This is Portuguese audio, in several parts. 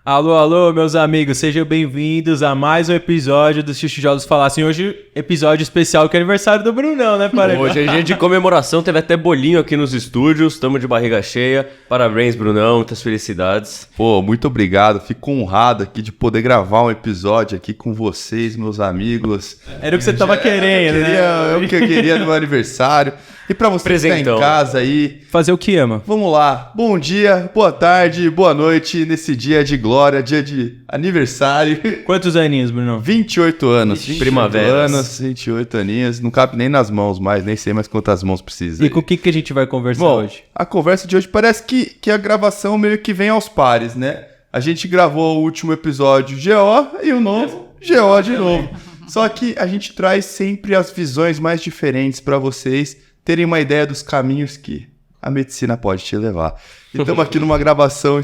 Alô, alô, meus amigos, sejam bem-vindos a mais um episódio do Se os Tijolos Falassem. Hoje, episódio especial que é aniversário do Brunão, né, Paredes? Hoje é dia de comemoração, teve até bolinho aqui nos estúdios, estamos de barriga cheia. Parabéns, Brunão, muitas felicidades. Pô, muito obrigado, fico honrado aqui de poder gravar um episódio aqui com vocês, meus amigos. Era o que você tava querendo, né? É o que eu queria no meu aniversário. E pra você que tá em casa aí... Fazer o que ama. Vamos lá. Bom dia, boa tarde, boa noite nesse dia de glória, dia de aniversário. Quantos aninhos, Bruno? 28 anos. 28 aninhos. Não cabe nem nas mãos mais, nem sei mais quantas mãos precisa. E com o que a gente vai conversar hoje? A conversa de hoje parece que a gravação meio que vem aos pares, né? A gente gravou o último episódio GO e o novo GO de novo. Só que a gente traz sempre as visões mais diferentes para vocês terem uma ideia dos caminhos que a medicina pode te levar. E estamos aqui numa gravação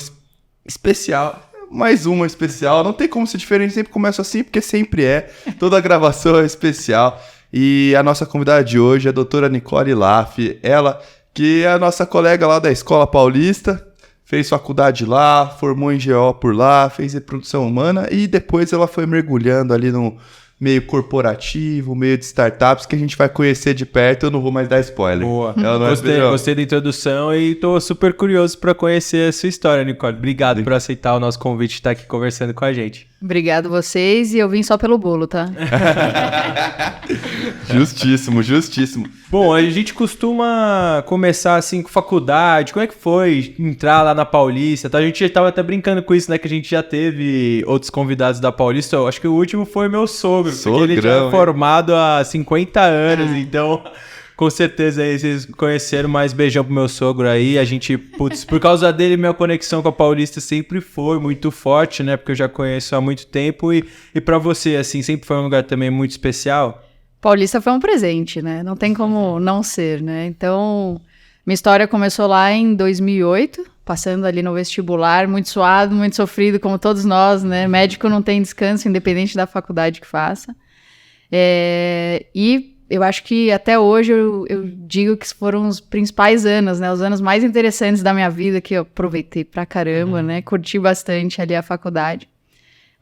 especial, mais uma especial. Não tem como ser diferente, sempre começa assim, porque sempre é. Toda gravação é especial. E a nossa convidada de hoje é a doutora Nicole Laff. Ela, que é a nossa colega lá da Escola Paulista, fez faculdade lá, formou em GO por lá, fez reprodução humana e depois ela foi mergulhando ali no meio corporativo, meio de startups, que a gente vai conhecer de perto. Eu não vou mais dar spoiler. Boa. Ela não Gostei da introdução e tô super curioso para conhecer a sua história, Nicole. Obrigado por aceitar o nosso convite e estar aqui conversando com a gente. Obrigado vocês, e eu vim só pelo bolo, tá? Justíssimo, justíssimo. Bom, a gente costuma começar assim com faculdade. Como é que foi entrar lá na Paulista? Tá? A gente já tava até brincando com isso, né? Que a gente já teve outros convidados da Paulista. Eu acho que o último foi meu sogro. Porque ele já é formado há 50 anos, então... Com certeza aí vocês conheceram, mais beijão pro meu sogro aí. A gente, putz, por causa dele, minha conexão com a Paulista sempre foi muito forte, né? Porque eu já conheço há muito tempo. E pra você, assim, sempre foi um lugar também muito especial? Paulista foi um presente, né? Não tem como não ser, né? Então, minha história começou lá em 2008, passando ali no vestibular, muito suado, muito sofrido, como todos nós, né? Médico não tem descanso, independente da faculdade que faça. E eu acho que até hoje eu digo que foram os principais anos, né? Os anos mais interessantes da minha vida, que eu aproveitei pra caramba, né? Curti bastante ali a faculdade.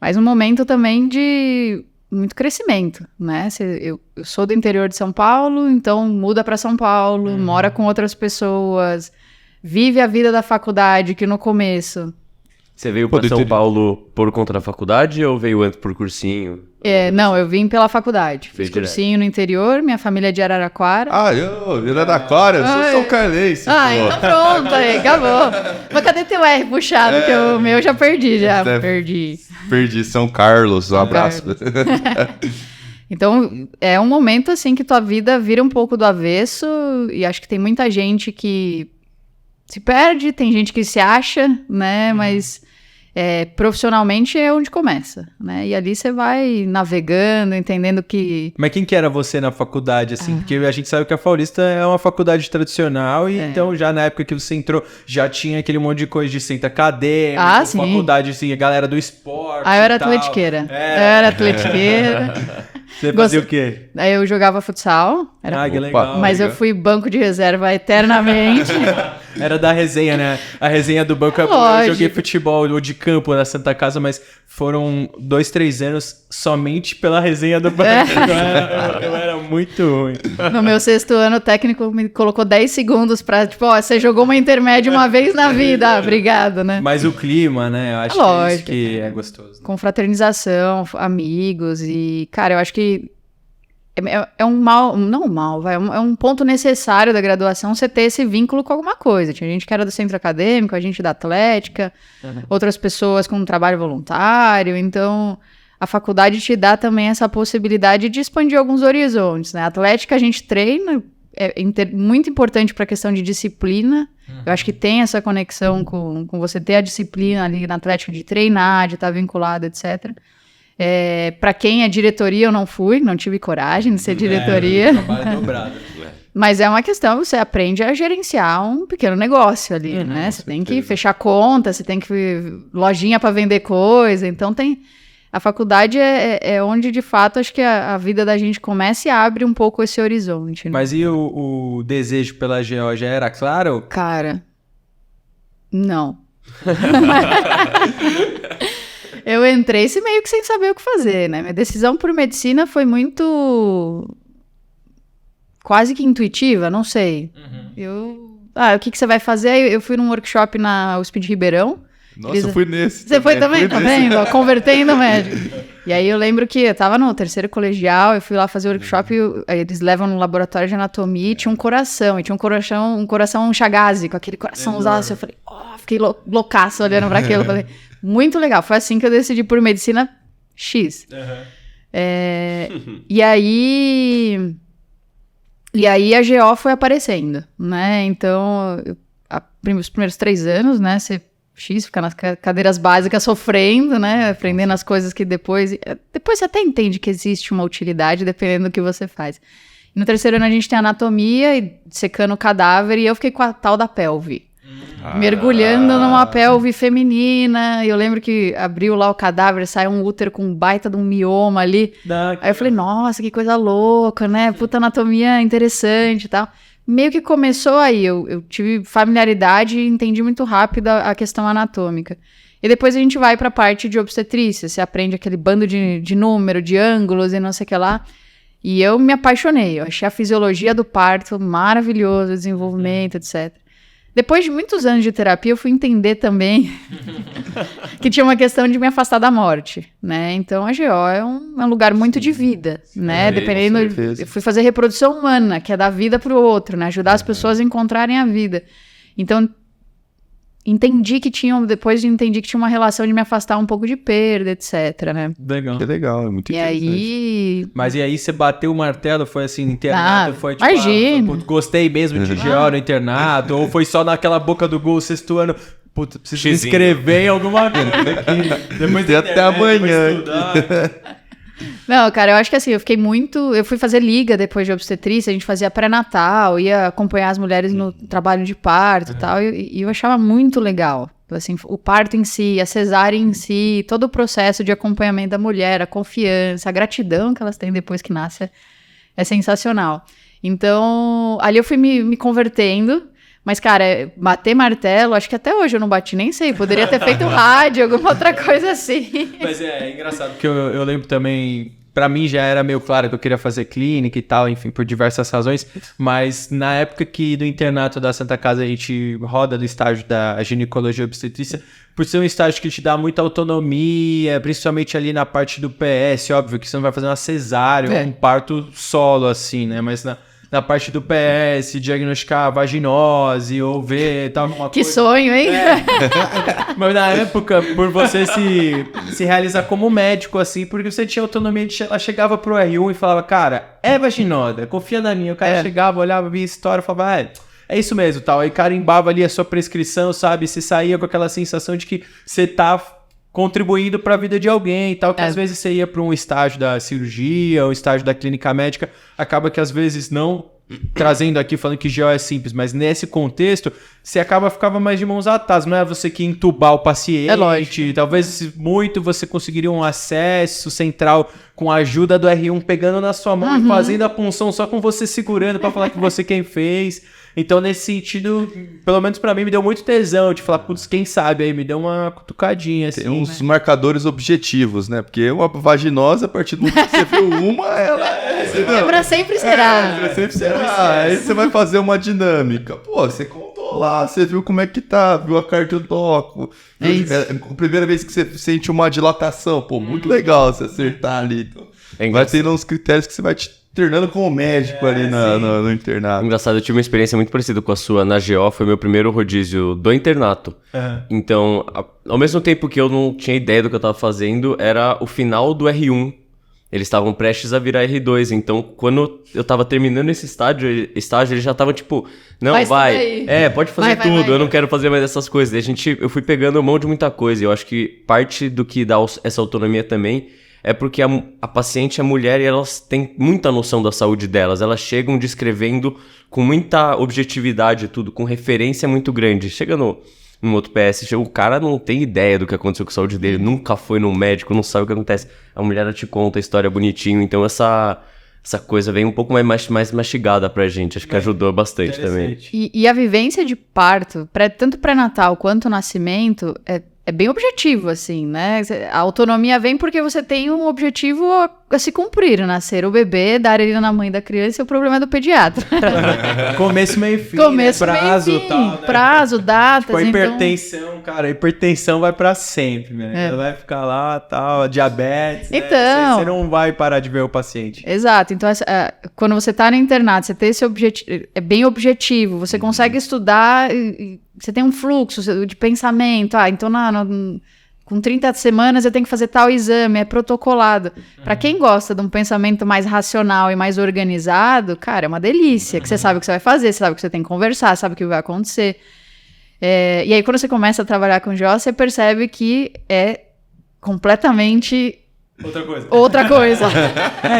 Mas um momento também de muito crescimento, né? Eu sou do interior de São Paulo, então muda pra São Paulo, mora com outras pessoas, vive a vida da faculdade, que no começo... Você veio para São Paulo por conta da faculdade ou veio antes por cursinho? Não, eu vim pela faculdade. Fiz cursinho no interior, minha família é de Araraquara. Araraquara, eu sou São Carlense. Então pronto, aí, acabou. Mas cadê teu R puxado? Que o meu já perdi, Perdi, São Carlos, um abraço. Então, é um momento assim que tua vida vira um pouco do avesso, e acho que tem muita gente que se perde, tem gente que se acha, né, mas profissionalmente é onde começa, né, e ali você vai navegando, entendendo que... Mas quem que era você na faculdade, assim? Porque a gente sabe que a Paulista é uma faculdade tradicional, e então já na época que você entrou, já tinha aquele monte de coisa de centro acadêmico, faculdade, assim, a galera do esporte. Eu era atletiqueira. Você fazia o quê? Aí eu jogava futsal. Que legal. Mas eu fui banco de reserva eternamente. Era da resenha, né? A resenha do banco. Eu joguei futebol ou de campo na Santa Casa, mas foram 2-3 anos somente pela resenha do banco. Eu era muito ruim. No meu 6º ano, o técnico me colocou 10 segundos pra, você jogou uma intermédia uma vez na vida. Obrigado, né? Mas o clima, né? Eu acho que é isso que é gostoso. Confraternização, amigos e, cara, eu acho que é um mal, não um mal, é um ponto necessário da graduação você ter esse vínculo com alguma coisa. Tinha gente que era do centro acadêmico, a gente da atlética, outras pessoas com trabalho voluntário, então a faculdade te dá também essa possibilidade de expandir alguns horizontes, né? A atlética a gente treina, muito importante para a questão de disciplina. Eu acho que tem essa conexão com você ter a disciplina ali na atlética de treinar, de estar vinculado, etc. Para quem é diretoria, eu não tive coragem de ser diretoria. Trabalho dobrado. Mas é uma questão, você aprende a gerenciar um pequeno negócio ali, né? Você tem que fechar conta, você tem que lojinha para vender coisa, então a faculdade é onde, de fato, acho que a vida da gente começa e abre um pouco esse horizonte. Né? Mas e o desejo pela GO já era claro? Cara, não. entrei meio que sem saber o que fazer, né? Minha decisão por medicina foi muito... quase que intuitiva, não sei. O que você vai fazer? Eu fui num workshop na USP de Ribeirão. Nossa, eu fui nesse. Você foi também? Tá vendo? Convertendo médico. E aí eu lembro que eu tava no terceiro colegial, eu fui lá fazer o workshop, aí eles levam no laboratório de anatomia e tinha um coração, um coração Chagazzi, com aquele coraçãozaço. Assim, eu falei, fiquei loucaça olhando pra aquilo. Falei, muito legal. Foi assim que eu decidi por medicina X. E aí a GO foi aparecendo, né? Então, os primeiros 3 anos, né? Você fica nas cadeiras básicas sofrendo, né? Aprendendo as coisas que depois você até entende que existe uma utilidade dependendo do que você faz. E no terceiro ano a gente tem anatomia e secando o cadáver e eu fiquei com a tal da pelve. Mergulhando numa pelve feminina. E eu lembro que abriu lá o cadáver, saiu um útero com um baita de um mioma ali. Aí eu falei, nossa, que coisa louca, né? Puta anatomia interessante e tal. Meio que começou aí, eu tive familiaridade e entendi muito rápido a questão anatômica. E depois a gente vai para a parte de obstetrícia, você aprende aquele bando de número, de ângulos e não sei o que lá. E eu me apaixonei, eu achei a fisiologia do parto maravilhoso, o desenvolvimento, etc. Depois de muitos anos de terapia, eu fui entender também que tinha uma questão de me afastar da morte, né? Então, a GO é um lugar muito de vida, né? Dependendo... Eu fui fazer reprodução humana, que é dar vida para o outro, né? Ajudar as pessoas a encontrarem a vida. Então, depois entendi que tinha uma relação de me afastar um pouco de perda, etc, né? Legal. Que legal, é muito interessante. Mas e aí você bateu o martelo, foi assim, internato? Foi tipo, imagina. Gostei mesmo de GO no internato? Ou foi só naquela boca do gol, sexto ano? Puta, preciso me inscrever em alguma coisa. Depois tem até amanhã. Não, cara, eu acho que assim, eu fui fazer liga depois de obstetrícia, a gente fazia pré-natal, ia acompanhar as mulheres no trabalho de parto e tal, e eu achava muito legal, assim, o parto em si, a cesárea em si, todo o processo de acompanhamento da mulher, a confiança, a gratidão que elas têm depois que nasce, é sensacional. Então, ali eu fui me convertendo. Mas, cara, bater martelo, acho que até hoje eu não bati, nem sei. Poderia ter feito rádio, alguma outra coisa assim. Mas é engraçado, porque eu lembro também... Pra mim já era meio claro que eu queria fazer clínica e tal, enfim, por diversas razões. Mas na época que do internato da Santa Casa a gente roda do estágio da ginecologia e obstetrícia, por ser um estágio que te dá muita autonomia, principalmente ali na parte do PS, óbvio que você não vai fazer uma cesárea, um parto solo, assim, né? Mas na parte do PS, diagnosticar vaginose ou ver tal, alguma que coisa. Sonho, hein? Mas na época, por você se realizar como médico, assim, porque você tinha autonomia, ela chegava pro R1 e falava, cara, é vaginosa, confia na minha. O cara chegava, olhava, via a história, falava, é isso mesmo, tal. Aí carimbava ali a sua prescrição, sabe? Você saía com aquela sensação de que você tá contribuindo para a vida de alguém e tal, que às vezes você ia para um estágio da cirurgia, um estágio da clínica médica, acaba que às vezes não trazendo aqui, falando que GO é simples, mas nesse contexto, você ficava mais de mãos atadas, não é você que entubar o paciente, lógico. Talvez muito você conseguiria um acesso central com a ajuda do R1 pegando na sua mão e fazendo a punção só com você segurando para falar que você quem fez. Então, nesse sentido, pelo menos pra mim, me deu muito tesão de falar, putz, quem sabe aí, me deu uma cutucadinha, assim. Tem uns marcadores objetivos, né? Porque uma vaginose, a partir do momento que você viu uma, ela... Pra sempre será. Pra sempre será. Aí você vai fazer uma dinâmica. Pô, você contou lá, você viu como é que tá, viu a cardiodóco. É a primeira vez que você sente uma dilatação. Pô, muito legal você acertar ali. Então, vai tendo uns critérios que você vai te internando como médico ali no internato. Engraçado, eu tive uma experiência muito parecida com a sua na GO, foi meu primeiro rodízio do internato. Então, ao mesmo tempo que eu não tinha ideia do que eu tava fazendo, era o final do R1. Eles estavam prestes a virar R2, então quando eu tava terminando esse estágio eles já estavam tipo, não, vai, pode fazer tudo, eu não quero fazer mais essas coisas. E eu fui pegando mão de muita coisa, e eu acho que parte do que dá essa autonomia também é porque a paciente é mulher e elas têm muita noção da saúde delas. Elas chegam descrevendo com muita objetividade tudo, com referência muito grande. Chega no outro PS, o cara não tem ideia do que aconteceu com a saúde dele, nunca foi num médico, não sabe o que acontece. A mulher te conta a história bonitinho, então essa coisa vem um pouco mais mastigada pra gente. Acho que ajudou bastante também. E a vivência de parto, tanto pré-natal quanto nascimento, é é bem objetivo, assim, né? A autonomia vem porque você tem um objetivo a se cumprir, nascer o bebê, dar ele na mãe da criança, e o problema é do pediatra. Começo, meio e fim, Começo, né? Prazo, meio e fim, tal, né? prazo, datas, Tipo, a hipertensão, cara, a hipertensão vai pra sempre, né? Ela vai ficar lá, tal, a diabetes, né? Então... Você não vai parar de ver o paciente. Exato, então quando você tá no internato, você tem esse objetivo, é bem objetivo, você consegue estudar, você tem um fluxo de pensamento, então com 30 semanas eu tenho que fazer tal exame, é protocolado. Para quem gosta de um pensamento mais racional e mais organizado, cara, é uma delícia, que você sabe o que você vai fazer, você sabe o que você tem que conversar, sabe o que vai acontecer. E aí quando você começa a trabalhar com GO, você percebe que é completamente... Outra coisa.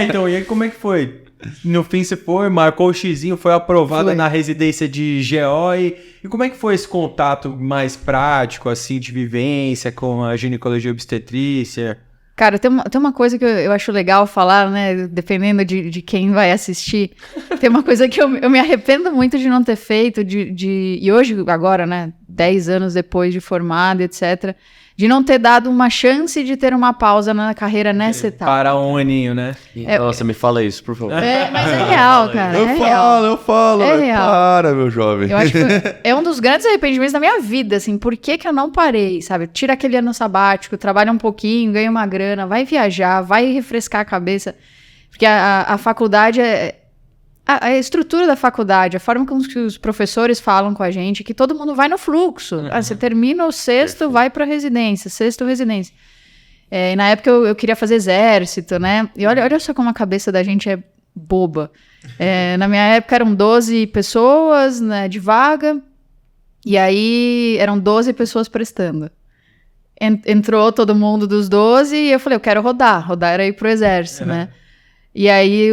Então, e aí como é que foi? No fim você marcou o xizinho, foi aprovada na residência de GO e como é que foi esse contato mais prático, assim, de vivência com a ginecologia e obstetrícia? Cara, tem uma coisa que eu acho legal falar, né, dependendo de quem vai assistir, tem uma coisa que eu me arrependo muito de não ter feito, e hoje, agora, né, 10 anos depois de formado, etc., de não ter dado uma chance de ter uma pausa na carreira nessa etapa. Para um aninho, né? Nossa, me fala isso, por favor. Mas é real, cara. Eu falo. É real. Para, meu jovem. Eu acho que é um dos grandes arrependimentos da minha vida, assim. Por que eu não parei, sabe? Tira aquele ano sabático, trabalha um pouquinho, ganha uma grana, vai viajar, vai refrescar a cabeça. Porque a faculdade a estrutura da faculdade, a forma como os professores falam com a gente, que todo mundo vai no fluxo. Você termina o sexto, vai para residência, sexto residência. E na época eu queria fazer exército, né? E olha só como a cabeça da gente é boba. Na minha época eram 12 pessoas, né, de vaga, e aí eram 12 pessoas prestando. Entrou todo mundo dos 12 e eu falei, eu quero rodar era ir pro exército, né? E aí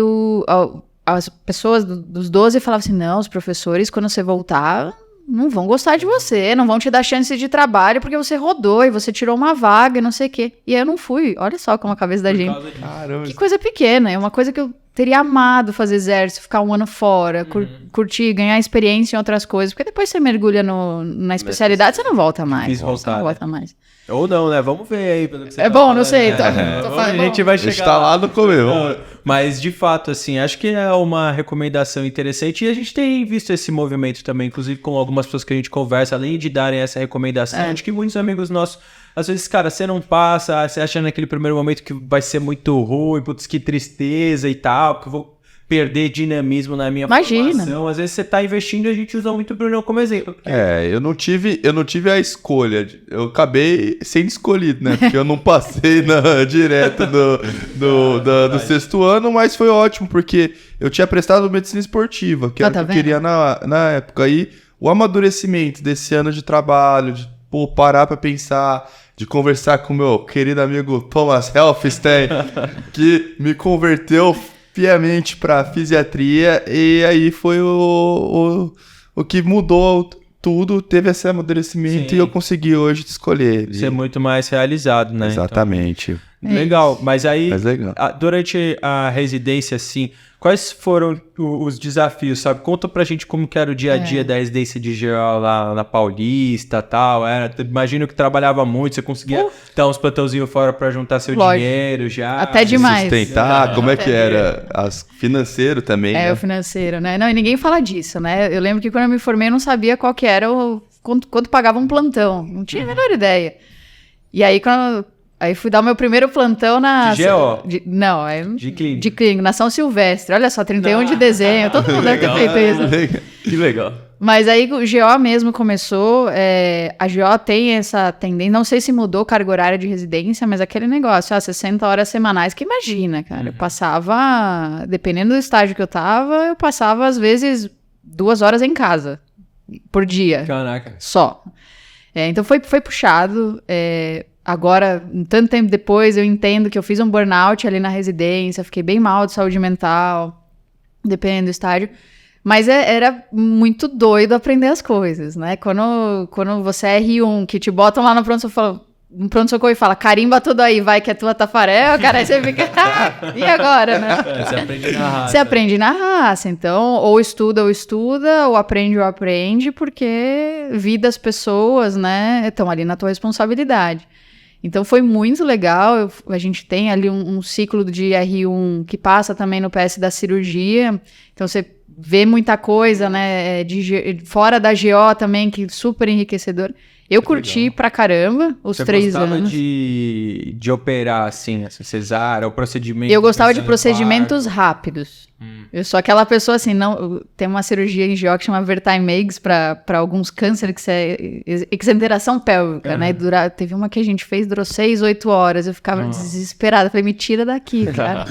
as pessoas dos 12 falavam assim, não, os professores, quando você voltar, não vão gostar de você, não vão te dar chance de trabalho, porque você rodou e você tirou uma vaga e não sei o quê. E aí eu não fui. Olha só como a cabeça da gente... Caramba. Que coisa pequena, é uma coisa que eu teria amado fazer exército, ficar um ano fora, curtir, ganhar experiência em outras coisas, porque depois você mergulha na especialidade, você não volta mais. Voltar, não volta mais. Ou não, né? Vamos ver aí. Pelo que você tá Bom, falando, não sei. né? Tô falando, a gente vai chegar está lá no começo. Mas, de fato, assim, acho que é uma recomendação interessante e a gente tem visto esse movimento também, inclusive com algumas pessoas que a gente conversa, além de darem essa recomendação, acho que muitos amigos nossos, às vezes, cara, você não passa, você acha naquele primeiro momento que vai ser muito ruim, putz, que tristeza e tal, que eu vou perder dinamismo na minha formação. Às vezes você tá investindo e a gente usa muito o Brunão como exemplo. Eu não tive a escolha. Eu acabei sendo escolhido, né? Porque eu não passei direto do sexto ano, mas foi ótimo, porque eu tinha prestado medicina esportiva, que era o que eu queria na época. Aí o amadurecimento desse ano de trabalho, de parar pra pensar, de conversar com o meu querido amigo Thomas Helfstein, que me converteu piamente para fisiatria, e aí foi o que mudou tudo, teve esse amadurecimento. Sim. E eu consegui hoje escolher. Ser muito mais realizado, né? Exatamente. Então, legal, mas aí, legal. Durante a residência, assim, quais foram os desafios, sabe? Conta pra gente como que era o dia a dia da residência de GO lá na Paulista e tal. Imagino que trabalhava muito, você conseguia dar uns plantãozinhos fora pra juntar seu dinheiro já. Até demais. Sustentar, como é que era? Financeiro também, né? O financeiro, né? Não, e ninguém fala disso, né? Eu lembro que quando eu me formei eu não sabia qual que era quanto pagava um plantão. Não tinha a menor ideia. E aí, Aí fui dar o meu primeiro plantão na... De GO? De clínico, na São Silvestre. Olha só, 31 de dezembro. Todo mundo deve ter feito isso. Que legal. Mas aí o GO mesmo começou. A GO tem essa tendência... Não sei se mudou carga horária de residência, mas aquele negócio, 60 horas semanais, que imagina, cara. Eu passava... Dependendo do estágio que eu passava, às vezes, 2 horas em casa. Por dia. Caraca. Só. Então foi puxado. Agora, tanto tempo depois, eu entendo que eu fiz um burnout ali na residência, fiquei bem mal de saúde mental, dependendo do estágio. Mas era muito doido aprender as coisas, né? Quando você é R1, que te botam lá na pronto, você fala, no pronto-socorro e fala, carimba tudo aí, vai que é tua Tafarel, cara, aí você fica, e agora, né? Você aprende na raça. Você aprende na raça, então, ou estuda, ou aprende, porque vidas, pessoas, né, estão ali na tua responsabilidade. Então foi muito legal, a gente tem ali um ciclo de R1 que passa também no PS da cirurgia, então você vê muita coisa, né, fora da GO também, que super enriquecedor. Eu curti pra caramba os 3 anos. Você gostava de operar, assim, cesárea, o procedimento? Eu gostava de procedimentos rápidos. Eu sou aquela pessoa assim, não, tem uma cirurgia em GO que chama Vertimegs para alguns cânceres, que é exenteração pélvica, né? Teve uma que a gente fez, durou 6, 8 horas. Eu ficava desesperada. Falei, me tira daqui, cara.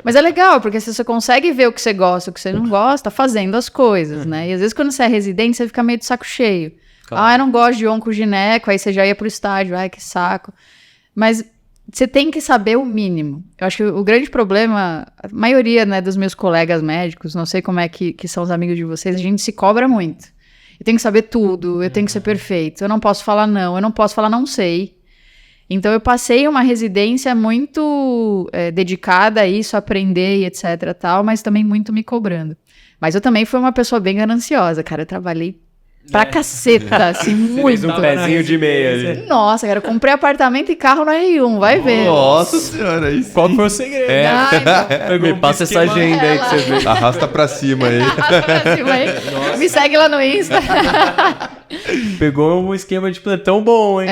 Mas é legal, porque você consegue ver o que você gosta, o que você não gosta, fazendo as coisas, né? E às vezes quando você é residente, você fica meio de saco cheio. Claro. Eu não gosto de oncogineco, aí você já ia pro estágio, ai, que saco. Mas você tem que saber o mínimo. Eu acho que o grande problema, a maioria, né, dos meus colegas médicos, não sei como é que são os amigos de vocês, a gente se cobra muito. Eu tenho que saber tudo, eu tenho que ser perfeito, eu não posso falar não, eu não posso falar não sei. Então eu passei uma residência muito dedicada a isso, a aprender e etc, tal, mas também muito me cobrando. Mas eu também fui uma pessoa bem gananciosa, cara, eu trabalhei pra caceta, assim, muito. Fez um pezinho de meia ali. Nossa, cara, eu comprei apartamento e carro no R1, vai ver. Nossa senhora, isso. Qual foi o segredo? Me passa essa agenda aí que você vê. Arrasta pra cima aí. Arrasta pra cima aí. Me segue lá no Insta. Pegou um esquema de plantão bom, hein?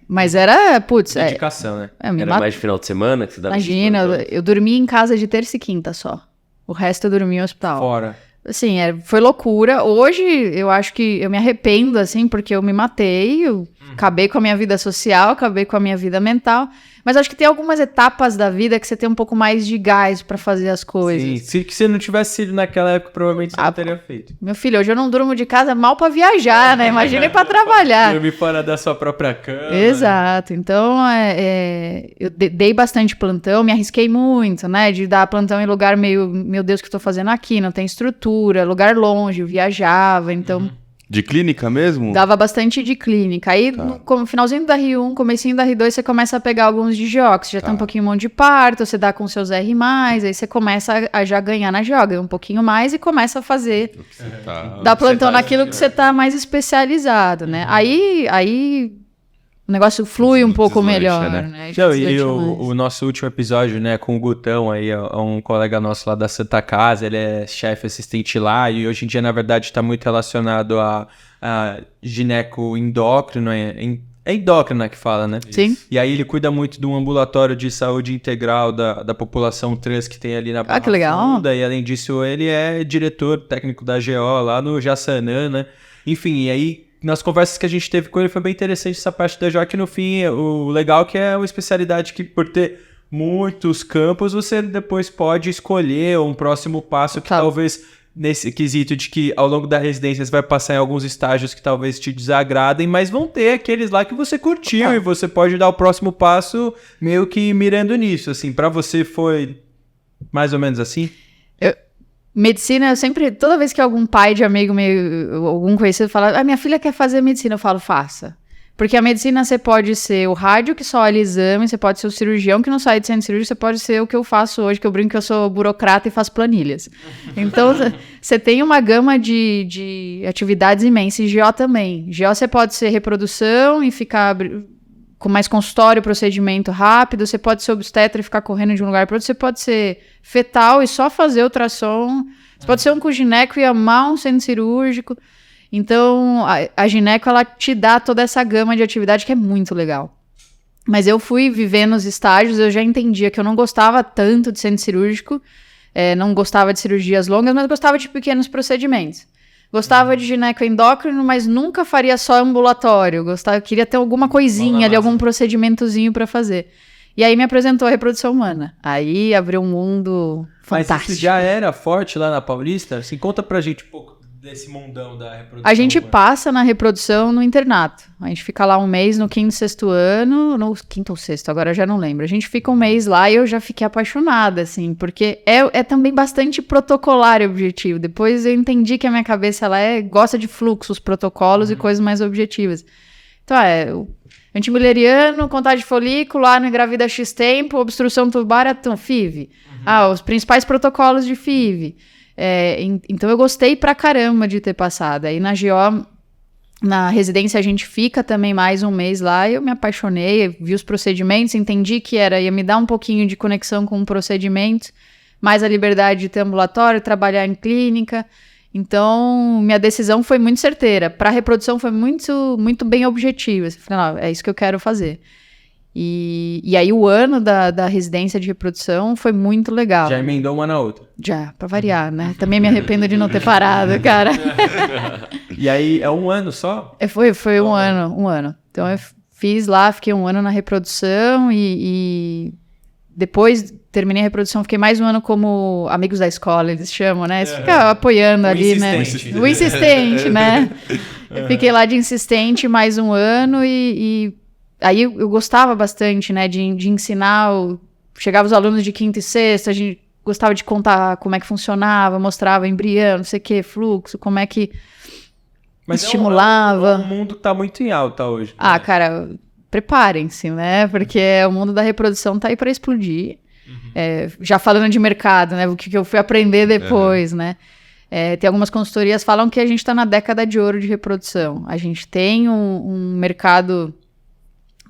Mas era, putz... Dedicação, né? Era mais de final de semana que você dava? Imagina, eu dormia em casa de terça e quinta só. O resto eu dormia no hospital. Fora. Assim, foi loucura. Hoje, eu acho que eu me arrependo, assim, porque eu me matei, eu acabei com a minha vida social, acabei com a minha vida mental. Mas acho que tem algumas etapas da vida que você tem um pouco mais de gás pra fazer as coisas. Sim, se você não tivesse sido naquela época, provavelmente você não teria feito. Meu filho, hoje eu não durmo de casa mal pra viajar, né? Imagina ir pra trabalhar. Dormir fora da sua própria cama. Exato. Então, eu dei bastante plantão, me arrisquei muito, né? De dar plantão em lugar meio, meu Deus, o que eu tô fazendo aqui? Não tem estrutura, lugar longe, eu viajava, então... De clínica mesmo? Dava bastante de clínica. Aí, no finalzinho da R1, comecinho da R2, você começa a pegar alguns de GO, que você já tem um pouquinho mão de parto, você dá com seus R+, aí você começa a já ganhar na GO, ganha um pouquinho mais e começa a fazer, dar plantão naquilo que você tá mais especializado, né? Aí o negócio flui um pouco melhor, né? Não, e o nosso último episódio, né, com o Gutão aí, é um colega nosso lá da Santa Casa, ele é chefe assistente lá, e hoje em dia, na verdade, está muito relacionado a gineco-endócrino, é endócrina que fala, né? Sim. E aí ele cuida muito de um ambulatório de saúde integral da população trans que tem ali na Barra que legal. Funda, e além disso ele é diretor técnico da GO lá no Jaçanã, né? Enfim, e aí nas conversas que a gente teve com ele foi bem interessante essa parte da GO, que no fim o legal é que é uma especialidade que por ter muitos campos você depois pode escolher um próximo passo que talvez nesse quesito de que ao longo da residência você vai passar em alguns estágios que talvez te desagradem, mas vão ter aqueles lá que você curtiu e você pode dar o próximo passo meio que mirando nisso, assim. Pra você foi mais ou menos assim? Medicina, eu sempre, toda vez que algum pai de amigo meu, algum conhecido fala, minha filha quer fazer medicina, eu falo, faça. Porque a medicina você pode ser o rádio que só olha exame, você pode ser o cirurgião que não sai de centro cirúrgico, você pode ser o que eu faço hoje, que eu brinco que eu sou burocrata e faço planilhas. Então, você tem uma gama de atividades imensa, e GO também. GO você pode ser reprodução e ficar com mais consultório, procedimento rápido, você pode ser obstetra e ficar correndo de um lugar para outro, você pode ser fetal e só fazer ultrassom, você pode ser um gineco e amar um centro cirúrgico. Então, a gineco, ela te dá toda essa gama de atividade que é muito legal. Mas eu fui vivendo os estágios, eu já entendia que eu não gostava tanto de centro cirúrgico, não gostava de cirurgias longas, mas gostava de pequenos procedimentos. Gostava de gineco endócrino, mas nunca faria só ambulatório. Queria ter alguma coisinha ali, algum procedimentozinho para fazer. E aí me apresentou a reprodução humana. Aí abriu um mundo fantástico. Mas isso já era forte lá na Paulista? Assim, conta pra gente um pouco desse mundão da reprodução. A gente passa na reprodução no internato. A gente fica lá um mês no 5º, 6º ano, no 5º ou 6º, agora eu já não lembro. A gente fica um mês lá e eu já fiquei apaixonada, assim, porque é também bastante protocolar e objetivo. Depois eu entendi que a minha cabeça, ela gosta de fluxos, protocolos e coisas mais objetivas. Então, Antimileriano, contagem de folículo, não engravida X tempo, obstrução tubular, FIV. Os principais protocolos de FIV. Então eu gostei pra caramba de ter passado. Aí na GO, na residência a gente fica também mais um mês lá, e eu me apaixonei, vi os procedimentos, entendi que ia me dar um pouquinho de conexão com o procedimento, mais a liberdade de ter ambulatório, trabalhar em clínica. Então, minha decisão foi muito certeira. Para a reprodução foi muito, muito bem objetiva. Eu falei, é isso que eu quero fazer. E aí o ano da residência de reprodução foi muito legal. Já emendou uma na outra. Já, pra variar, né? Também me arrependo de não ter parado, cara. E aí, é um ano só? Foi um ano. Então eu fiz lá, fiquei um ano na reprodução e depois terminei a reprodução, fiquei mais um ano como amigos da escola, eles chamam, né? Você fica apoiando ali, insistente. né? O insistente, né? Eu fiquei lá de insistente mais um ano e aí eu gostava bastante, né, de ensinar, chegava os alunos de quinta e sexta, a gente gostava de contar como é que funcionava, mostrava embrião, não sei o que, fluxo, como é que estimulava. O mundo tá muito em alta hoje. Cara, preparem-se, né, porque o mundo da reprodução tá aí para explodir. Já falando de mercado, né, o que eu fui aprender depois, né. Tem algumas consultorias que falam que a gente tá na década de ouro de reprodução. A gente tem um mercado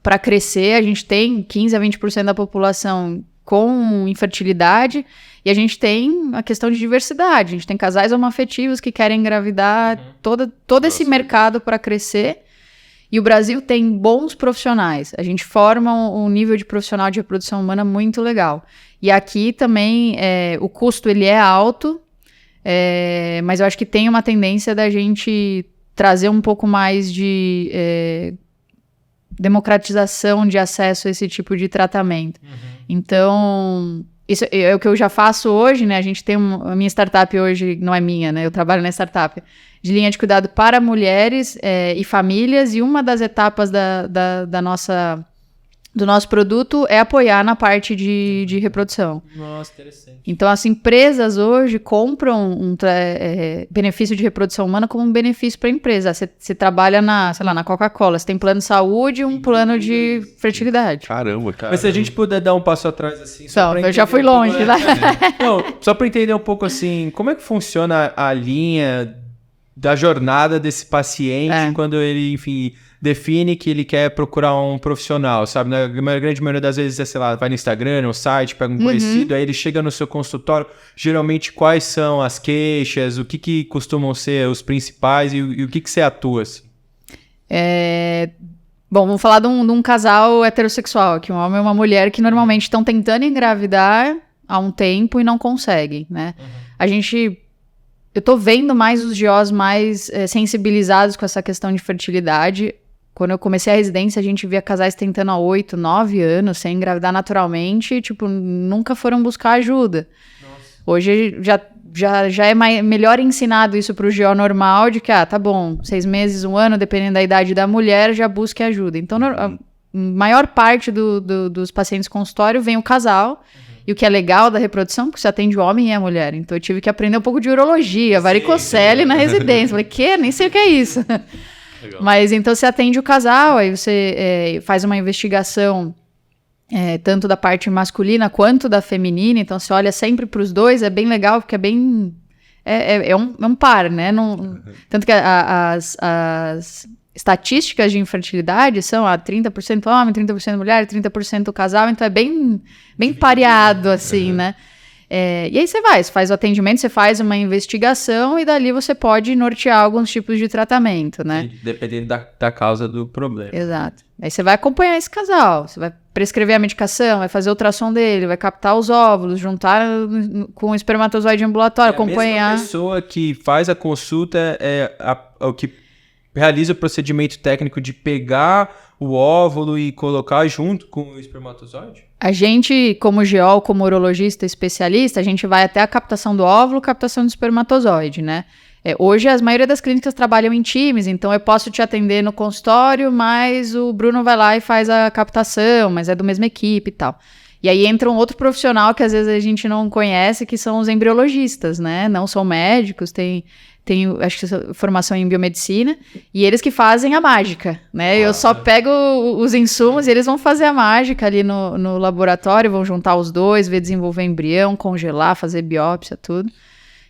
para crescer, a gente tem 15 a 20% da população com infertilidade e a gente tem a questão de diversidade. A gente tem casais homoafetivos que querem engravidar, todo esse mercado para crescer. E o Brasil tem bons profissionais. A gente forma um nível de profissional de reprodução humana muito legal. E aqui também o custo ele é alto, mas eu acho que tem uma tendência da gente trazer um pouco mais de democratização de acesso a esse tipo de tratamento. Então, isso é o que eu já faço hoje, né? A gente tem a minha startup hoje, não é minha, né? Eu trabalho na startup de linha de cuidado para mulheres e famílias, e uma das etapas do nosso produto é apoiar na parte de reprodução. Nossa, interessante. Então, as empresas hoje compram benefício de reprodução humana como um benefício para a empresa. Você trabalha na Coca-Cola, você tem plano de saúde e um plano de fertilidade. Caramba, cara. Mas se a gente puder dar um passo atrás, assim... Então, eu já fui longe, né? Não, só para entender um pouco, assim, como é que funciona a linha da jornada desse paciente quando ele, enfim... define que ele quer procurar um profissional, sabe? Na grande maioria das vezes, sei lá, vai no Instagram, no site, pega um conhecido, aí ele chega no seu consultório, geralmente quais são as queixas, o que costumam ser os principais e o que você atua, assim? Bom, vamos falar de um casal heterossexual, que um homem e uma mulher que normalmente estão tentando engravidar há um tempo e não conseguem, né? Eu tô vendo mais os GOs mais sensibilizados com essa questão de fertilidade. Quando eu comecei a residência, a gente via casais tentando há 8, 9 anos, sem engravidar naturalmente, e, nunca foram buscar ajuda. Nossa. Hoje já é melhor ensinado isso pro GO normal, de que, tá bom, 6 meses, 1 ano, dependendo da idade da mulher, já busque ajuda. Então, a maior parte dos pacientes consultório vem o casal, e o que é legal da reprodução, porque você atende o homem e a mulher. Então, eu tive que aprender um pouco de urologia, varicocele na residência. Falei, nem sei o que é isso. Legal. Mas então você atende o casal, aí você faz uma investigação tanto da parte masculina quanto da feminina, então você olha sempre para os dois, é bem legal, porque é um par, né? Tanto que as estatísticas de infertilidade são 30% homem, 30% mulher, 30% casal, então é bem pareado, assim, né? E aí você faz o atendimento, você faz uma investigação e dali você pode nortear alguns tipos de tratamento, né? Dependendo da causa do problema. Exato. Aí você vai acompanhar esse casal, você vai prescrever a medicação, vai fazer o ultrassom dele, vai captar os óvulos, juntar com o espermatozoide ambulatório, acompanhar. A mesma pessoa que faz a consulta o que realiza o procedimento técnico de pegar o óvulo e colocar junto com o espermatozoide? A gente, como GO, como urologista especialista, a gente vai até a captação do óvulo, captação do espermatozoide, né? Hoje, a maioria das clínicas trabalham em times, então eu posso te atender no consultório, mas o Bruno vai lá e faz a captação, mas é da mesma equipe e tal. E aí entra um outro profissional que às vezes a gente não conhece, que são os embriologistas, né? Não são médicos, tem tenho, acho que formação em biomedicina, e eles que fazem a mágica, né? Eu só pego os insumos e eles vão fazer a mágica ali no laboratório, vão juntar os dois, ver desenvolver embrião, congelar, fazer biópsia, tudo.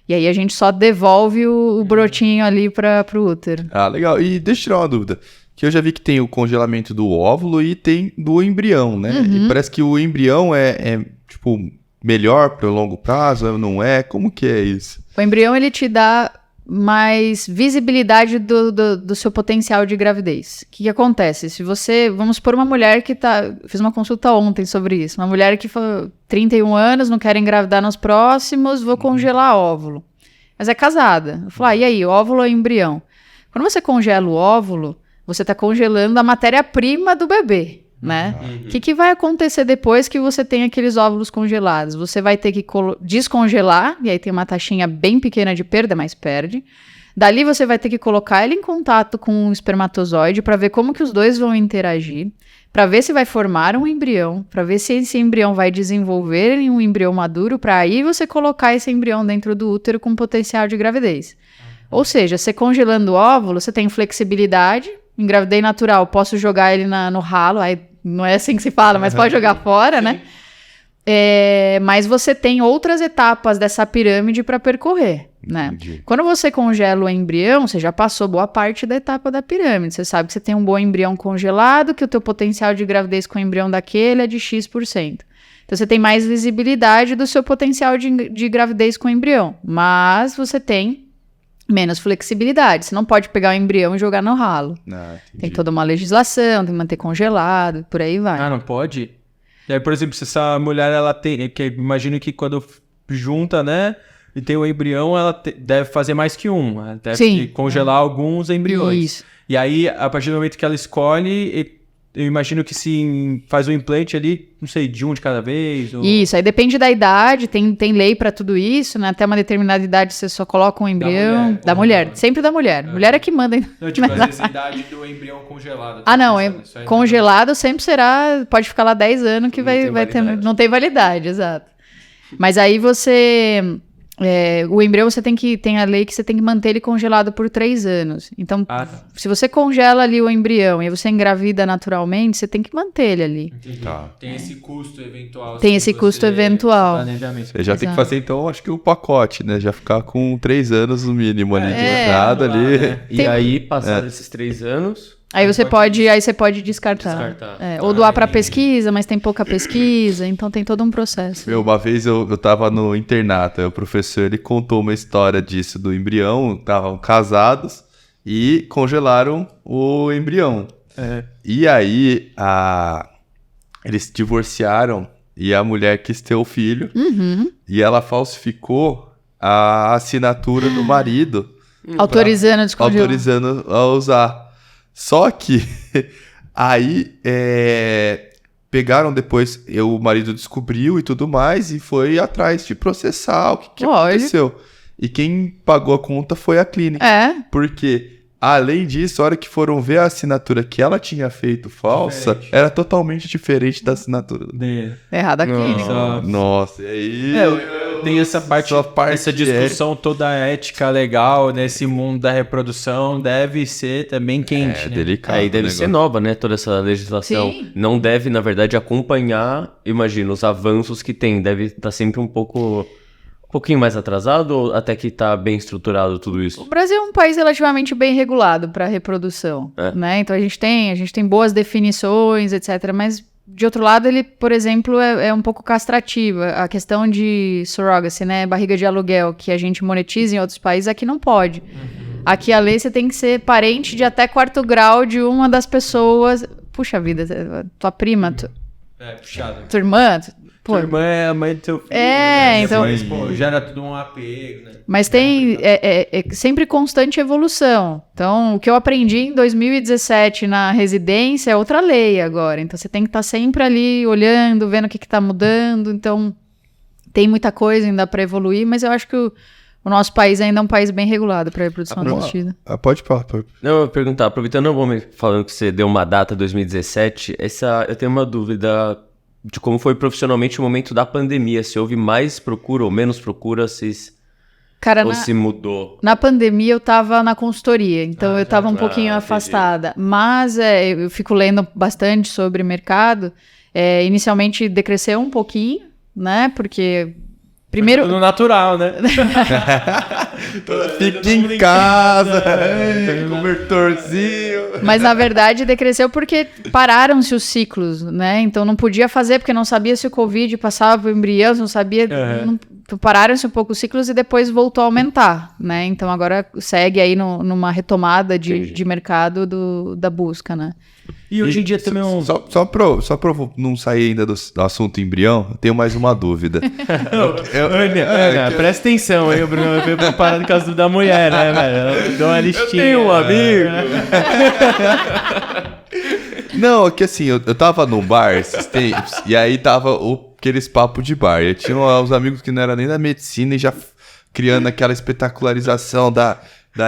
E aí a gente só devolve o brotinho ali para o útero. Ah, legal. E deixa eu tirar uma dúvida. Que eu já vi que tem o congelamento do óvulo e tem do embrião, né? E parece que o embrião é tipo, melhor para o longo prazo, não é? Como que é isso? O embrião, ele te dá mais visibilidade do seu potencial de gravidez. O que acontece? Se você... Vamos supor uma mulher que tá... Fiz uma consulta ontem sobre isso. Uma mulher que falou 31 anos, não quer engravidar nos próximos, vou congelar óvulo. Mas é casada. Eu falo, e aí, óvulo ou embrião? Quando você congela o óvulo, você está congelando a matéria-prima do bebê, né? O que vai acontecer depois que você tem aqueles óvulos congelados? Você vai ter que descongelar, e aí tem uma taxinha bem pequena de perda, mas perde. Dali você vai ter que colocar ele em contato com o espermatozoide para ver como que os dois vão interagir, para ver se vai formar um embrião, para ver se esse embrião vai desenvolver em um embrião maduro, para aí você colocar esse embrião dentro do útero com potencial de gravidez. Ou seja, você congelando o óvulo, você tem flexibilidade. Engravidei natural, posso jogar ele no ralo, aí não é assim que se fala, mas pode jogar fora, né? Mas você tem outras etapas dessa pirâmide para percorrer, né? Quando você congela o embrião, você já passou boa parte da etapa da pirâmide. Você sabe que você tem um bom embrião congelado, que o teu potencial de gravidez com o embrião daquele é de X%. Então você tem mais visibilidade do seu potencial de gravidez com o embrião, mas você tem menos flexibilidade. Você não pode pegar o embrião e jogar no ralo. Tem toda uma legislação, tem que manter congelado, por aí vai. Ah, não pode? E aí, por exemplo, se essa mulher, ela tem... Que imagino que quando junta, né? E tem o embrião, ela deve fazer mais que um. Ela deve congelar alguns embriões. Isso. E aí, a partir do momento que ela escolhe... Eu imagino que se faz um implante ali, não sei, de um de cada vez. Ou... Isso, aí depende da idade, tem lei pra tudo isso, né? Até uma determinada idade você só coloca um embrião. Da mulher, sempre da mulher. Mulher é que manda. Não, tipo, às vezes a idade do embrião congelado. Ah, não, congelado sempre será, pode ficar lá 10 anos que vai ter, não tem validade, exato. Mas aí você... o embrião tem a lei que você tem que manter ele congelado por 3 anos. Então, se você congela ali o embrião e você engravida naturalmente, você tem que manter ele ali. Tem esse custo eventual. Tem esse custo eventual. Você já tem que fazer, então, acho que o pacote, né? Já ficar com 3 anos no mínimo ali de mercado ali. Né? E aí, passados esses 3 anos... Aí você pode descartar. Ou doar para pesquisa, mas tem pouca pesquisa, então tem todo um processo. Uma vez eu tava no internato, aí o professor ele contou uma história disso, do embrião, estavam casados e congelaram o embrião. E aí eles divorciaram e a mulher quis ter o filho e ela falsificou a assinatura do marido. Autorizando a descongelar. Autorizando a usar. Só que aí pegaram depois, o marido descobriu e tudo mais, e foi atrás de processar o que aconteceu. E quem pagou a conta foi a clínica. Porque, além disso, a hora que foram ver a assinatura que ela tinha feito falsa, era totalmente diferente da assinatura. Errada a clínica. Nossa, e aí... Tem essa parte essa discussão toda ética legal nesse mundo da reprodução deve ser também quente, né? Delicado. Aí deve ser nova, né? Toda essa legislação. Sim. Não deve, na verdade, acompanhar, imagina, os avanços que tem. Deve estar sempre um pouquinho mais atrasado ou até que está bem estruturado tudo isso? O Brasil é um país relativamente bem regulado para reprodução, né? Então a gente tem boas definições, etc. Mas de outro lado, ele, por exemplo, é um pouco castrativo. A questão de surrogacy, né? Barriga de aluguel, que a gente monetiza em outros países, aqui não pode. Aqui a lei você tem que ser parente de até 4º grau de uma das pessoas. Puxa vida, tua prima, puxado. Tua irmã. Tua irmã é a mãe do teu filho. Então... Mas, pô, gera tudo um apego, né? Mas tem sempre constante evolução. Então, o que eu aprendi em 2017 na residência é outra lei agora. Então, você tem que estar sempre ali olhando, vendo o que está mudando. Então, tem muita coisa ainda para evoluir, mas eu acho que o nosso país ainda é um país bem regulado para a reprodução assistida. Pode falar. Não, eu ia perguntar, aproveitando o momento falando que você deu uma data 2017, eu tenho uma dúvida de como foi profissionalmente o momento da pandemia, se houve mais procura ou menos procura, Cara, Ou se mudou? Na pandemia eu tava na consultoria, então eu tava um pouquinho afastada. Mas eu fico lendo bastante sobre mercado. Inicialmente decresceu um pouquinho, né? Porque primeiro... No natural, né? Fica em casa, cobertorzinho. Mas na verdade decresceu porque pararam-se os ciclos, né? Então não podia fazer porque não sabia se o Covid passava pro embrião, não sabia... Pararam-se um pouco os ciclos e depois voltou a aumentar, né? Então agora segue aí numa retomada de mercado da busca, né? E hoje em dia também Só pra eu não sair ainda do assunto embrião, eu tenho mais uma dúvida. Ana, presta atenção aí, o Bruno veio preparado com as da mulher, né, velho? Dá uma listinha. Eu tenho um amigo. Não, é que assim, eu tava num bar esses tempos, e aí tava aqueles papos de bar. Eu tinha uns amigos que não eram nem da medicina e já criando aquela espetacularização da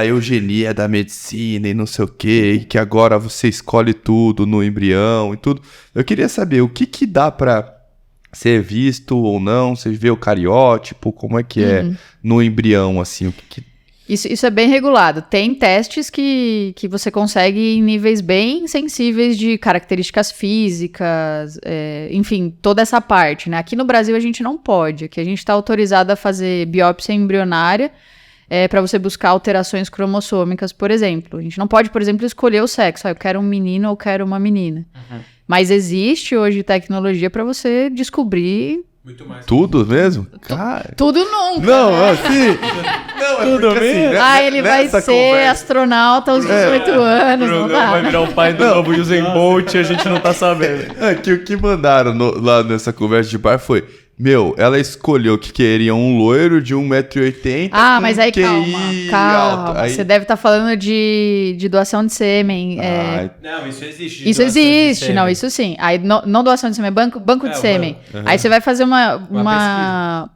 eugenia da medicina e não sei o quê, e que agora você escolhe tudo no embrião e tudo. Eu queria saber o que dá pra ser visto ou não, você vê o cariótipo, como é que é no embrião, assim, o que... Isso é bem regulado. Tem testes que você consegue em níveis bem sensíveis de características físicas, enfim, toda essa parte, né? Aqui no Brasil a gente não pode, aqui a gente está autorizado a fazer biópsia embrionária para você buscar alterações cromossômicas, por exemplo. A gente não pode, por exemplo, escolher o sexo. Eu quero um menino ou quero uma menina. Mas existe hoje tecnologia para você descobrir... Muito mais. Tudo mesmo? Cara... Tudo nunca. Não, assim... Não, Tudo porque, mesmo? assim, Ele vai ser astronauta aos 18 anos, não dá. Vai virar o pai do novo Usain Bolt e a gente não tá sabendo. Que o que mandaram lá nessa conversa de bar foi... Ela escolheu que queria um loiro de 1,80m. Mas aí calma. Alto. Aí... Você deve estar falando de doação de sêmen. Não, isso existe. Isso existe, não, isso sim. Aí não doação de sêmen, banco de sêmen. Aí você vai fazer uma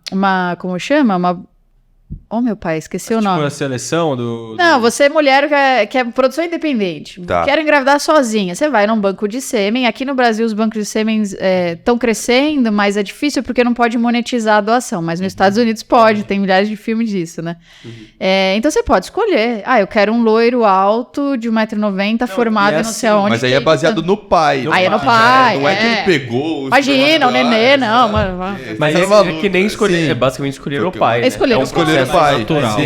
como chama? Oh, meu pai, esqueci o nome. Tipo a seleção Não, você é mulher que é produção independente. Tá. Quero engravidar sozinha. Você vai num banco de sêmen. Aqui no Brasil os bancos de sêmen estão crescendo, mas é difícil porque não pode monetizar a doação. Mas nos Estados Unidos pode, tem milhares de filmes disso, né? Então você pode escolher. Eu quero um loiro alto de 1,90m, formado não sei aonde. Mas aí é baseado no pai. Aí é no pai. Não é que ele pegou... Imagina, o nenê, não. Mas é que nem escolher, basicamente escolher o pai. Escolher o pai. Natural,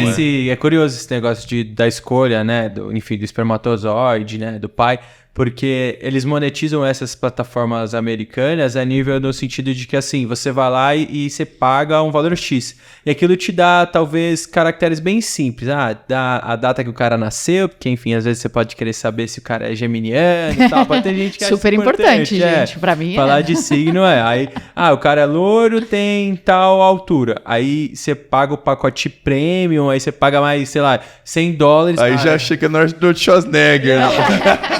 é curioso esse negócio da escolha, né? Do espermatozoide, né? Do pai. Porque eles monetizam essas plataformas americanas a nível no sentido de que, assim, você vai lá e você paga um valor X. E aquilo te dá, talvez, caracteres bem simples. Dá a data que o cara nasceu, porque, enfim, às vezes você pode querer saber se o cara é geminiano e tal. Pode ter gente que acha super importante, gente. Pra mim falar de signo Aí, o cara é loiro, tem tal altura. Aí você paga o pacote premium, aí você paga mais, sei lá, $100. Aí já chega na hora do Schwarzenegger.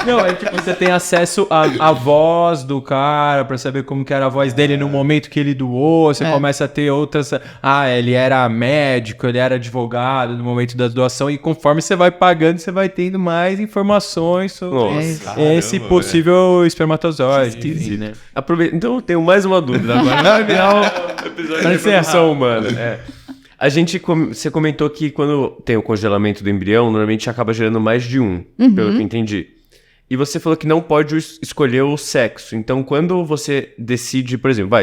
Não, tipo, você tem acesso à voz do cara pra saber como que era a voz dele no momento que ele doou. Você começa a ter outras... ele era médico, ele era advogado no momento da doação. E conforme você vai pagando, você vai tendo mais informações sobre esse possível espermatozoide. Enfim, né? Então eu tenho mais uma dúvida agora. Na final, episódio de evolução humana. Você comentou que quando tem o congelamento do embrião, normalmente acaba gerando mais de um, pelo que eu entendi. E você falou que não pode escolher o sexo. Então, quando você decide, por exemplo,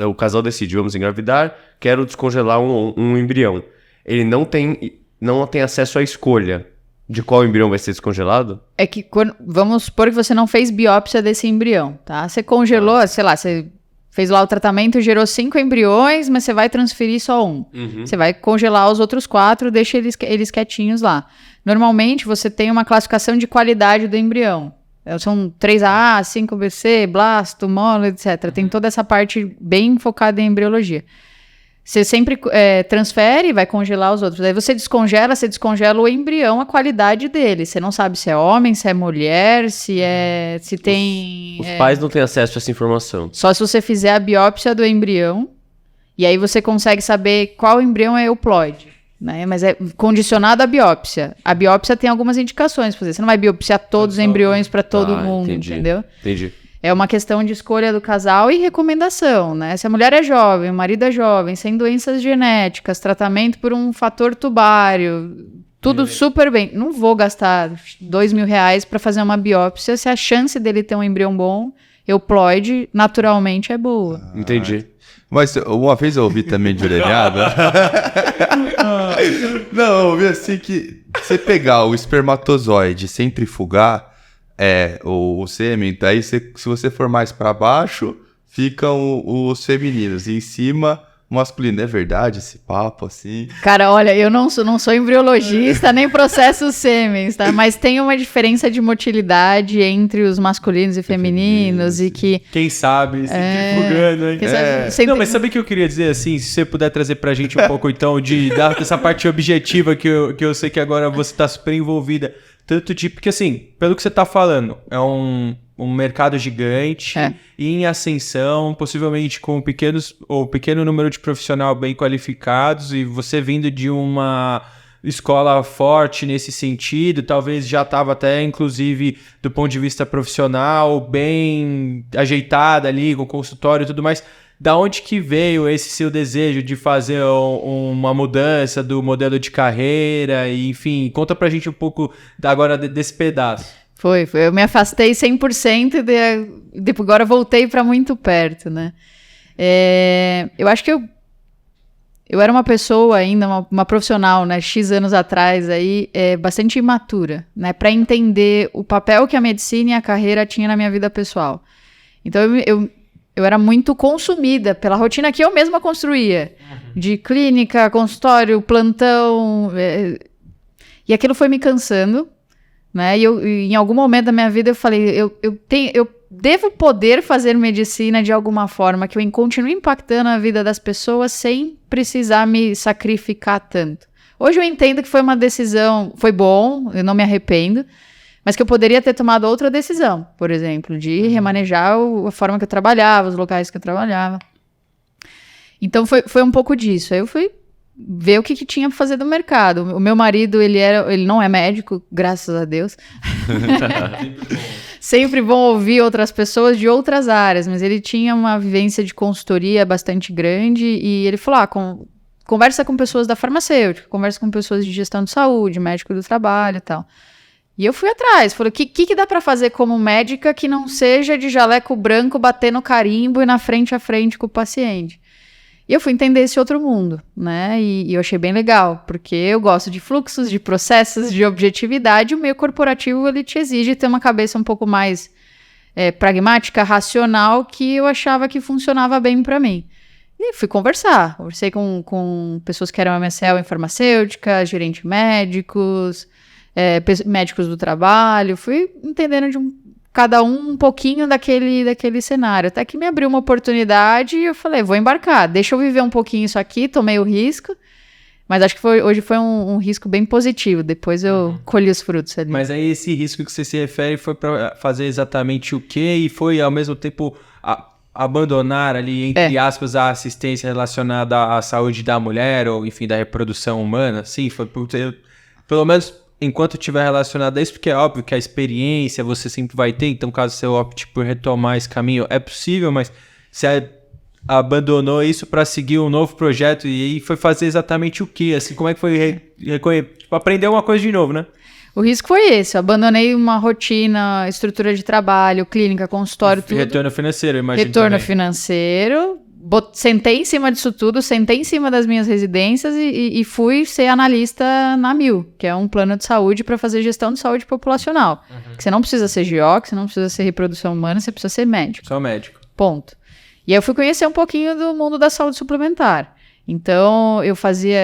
o casal decide, vamos engravidar, quero descongelar um embrião. Ele não tem acesso à escolha de qual embrião vai ser descongelado? É que, vamos supor que você não fez biópsia desse embrião, tá? Você congelou, sei lá, você fez lá o tratamento, gerou 5 embriões, mas você vai transferir só um. Você vai congelar os outros 4, deixa eles quietinhos lá. Normalmente, você tem uma classificação de qualidade do embrião. São 3A, 5BC, blasto, mole, etc. Tem toda essa parte bem focada em embriologia. Você sempre transfere e vai congelar os outros. Aí você descongela o embrião, a qualidade dele. Você não sabe se é homem, se é mulher, se tem... Os pais não têm acesso a essa informação. Só se você fizer a biópsia do embrião, e aí você consegue saber qual embrião é euploide. Né? Mas é condicionado à biópsia. A biópsia tem algumas indicações. Você não vai biopsiar todos os embriões para todo mundo, entendeu? Entendi. É uma questão de escolha do casal e recomendação, né? Se a mulher é jovem, o marido é jovem, sem doenças genéticas, tratamento por um fator tubário, tudo super bem. Não vou gastar R$2.000 para fazer uma biópsia se a chance dele ter um embrião bom, euploide, naturalmente é boa. Entendi. Mas uma vez eu ouvi também de orelhada. Não, eu ouvi assim que você pegar o espermatozoide, centrifugar o sêmen, daí se você for mais para baixo, ficam os femininos, e em cima o masculino. É verdade esse papo assim? Cara, olha, eu não sou embriologista, nem processo sêmens, tá? Mas tem uma diferença de motilidade entre os masculinos e femininos e que... Quem sabe, centrifugando, hein? Não, mas sabe o que eu queria dizer, assim, se você puder trazer pra gente um pouco, então, dessa parte objetiva que eu sei que agora você tá super envolvida, tanto de... Porque, assim, pelo que você tá falando, é um mercado gigante e em ascensão, possivelmente com pequeno número de profissionais bem qualificados, e você vindo de uma escola forte nesse sentido, talvez já estava até, inclusive, do ponto de vista profissional, bem ajeitada ali, com consultório e tudo mais. Da onde que veio esse seu desejo de fazer uma mudança do modelo de carreira? E, enfim, conta pra gente um pouco agora desse pedaço. Foi. Eu me afastei 100% e agora voltei para muito perto, né? Eu acho que eu era uma pessoa ainda, uma profissional, né? X anos atrás, aí, bastante imatura, né? Para entender o papel que a medicina e a carreira tinham na minha vida pessoal. Então, eu era muito consumida pela rotina que eu mesma construía. De clínica, consultório, plantão. E aquilo foi me cansando. Né? E em algum momento da minha vida eu falei, eu devo poder fazer medicina de alguma forma que eu continue impactando a vida das pessoas sem precisar me sacrificar tanto. Hoje eu entendo que foi uma decisão, foi bom, eu não me arrependo, mas que eu poderia ter tomado outra decisão, por exemplo, de remanejar a forma que eu trabalhava, os locais que eu trabalhava. Então foi um pouco disso. Aí eu fui ver o que tinha para fazer do mercado. O meu marido, ele não é médico, graças a Deus. Sempre bom ouvir outras pessoas de outras áreas, mas ele tinha uma vivência de consultoria bastante grande e ele falou, conversa com pessoas da farmacêutica, conversa com pessoas de gestão de saúde, médico do trabalho e tal. E eu fui atrás, falei, o que dá para fazer como médica que não seja de jaleco branco, bater no carimbo e na frente a frente com o paciente? E eu fui entender esse outro mundo, né? E eu achei bem legal, porque eu gosto de fluxos, de processos, de objetividade. O meio corporativo, ele te exige ter uma cabeça um pouco mais pragmática, racional, que eu achava que funcionava bem para mim. E fui conversei com pessoas que eram MSL em farmacêutica, gerentes médicos, médicos do trabalho. Fui entendendo cada um pouquinho daquele cenário, até que me abriu uma oportunidade e eu falei, vou embarcar, deixa eu viver um pouquinho isso aqui, tomei o risco, mas acho que hoje foi um risco bem positivo, depois eu colhi os frutos ali. Mas aí esse risco que você se refere foi para fazer exatamente o quê? E foi ao mesmo tempo abandonar ali, entre aspas, a assistência relacionada à saúde da mulher ou enfim, da reprodução humana? Sim, foi pelo menos... Enquanto estiver relacionado a isso, porque é óbvio que a experiência você sempre vai ter, então caso você opte por retomar esse caminho, é possível, mas você abandonou isso para seguir um novo projeto e aí foi fazer exatamente o quê? Assim, como é que foi aprender uma coisa de novo, né? O risco foi esse, eu abandonei uma rotina, estrutura de trabalho, clínica, consultório, tudo. Retorno financeiro, imagino. Retorno financeiro. Sentei em cima disso tudo, sentei em cima das minhas residências e fui ser analista na AMIL, que é um plano de saúde para fazer gestão de saúde populacional. Que você não precisa ser GO, que você não precisa ser reprodução humana, você precisa ser médico. Só médico. Ponto. E aí eu fui conhecer um pouquinho do mundo da saúde suplementar. Então, eu fazia...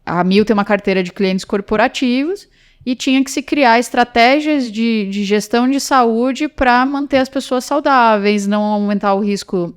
a AMIL tem uma carteira de clientes corporativos e tinha que se criar estratégias de gestão de saúde para manter as pessoas saudáveis, não aumentar o risco...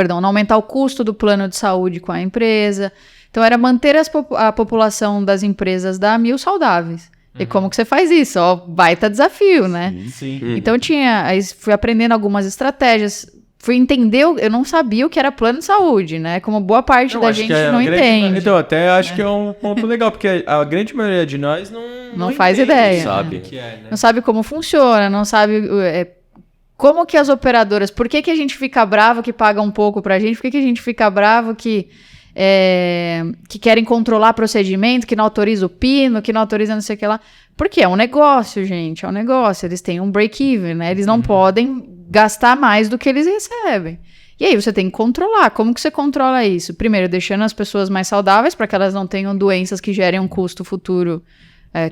não aumentar o custo do plano de saúde com a empresa. Então, era manter a população das empresas da AMIL saudáveis. E como que você faz isso? Baita desafio, né? Sim. Então, aí fui aprendendo algumas estratégias, fui entender, eu não sabia o que era plano de saúde, né? Como boa parte da gente não entende. Então, até acho que é um ponto legal, porque a grande maioria de nós não faz ideia. Sabe. O que é, né? Não sabe como funciona, não sabe... como que as operadoras, por que a gente fica bravo que paga um pouco pra gente, por que a gente fica bravo que querem controlar procedimento, que não autoriza o pino, que não autoriza não sei o que lá. Porque é um negócio, gente, é um negócio. Eles têm um break-even, né? Eles não podem gastar mais do que eles recebem. E aí você tem que controlar. Como que você controla isso? Primeiro, deixando as pessoas mais saudáveis para que elas não tenham doenças que gerem um custo futuro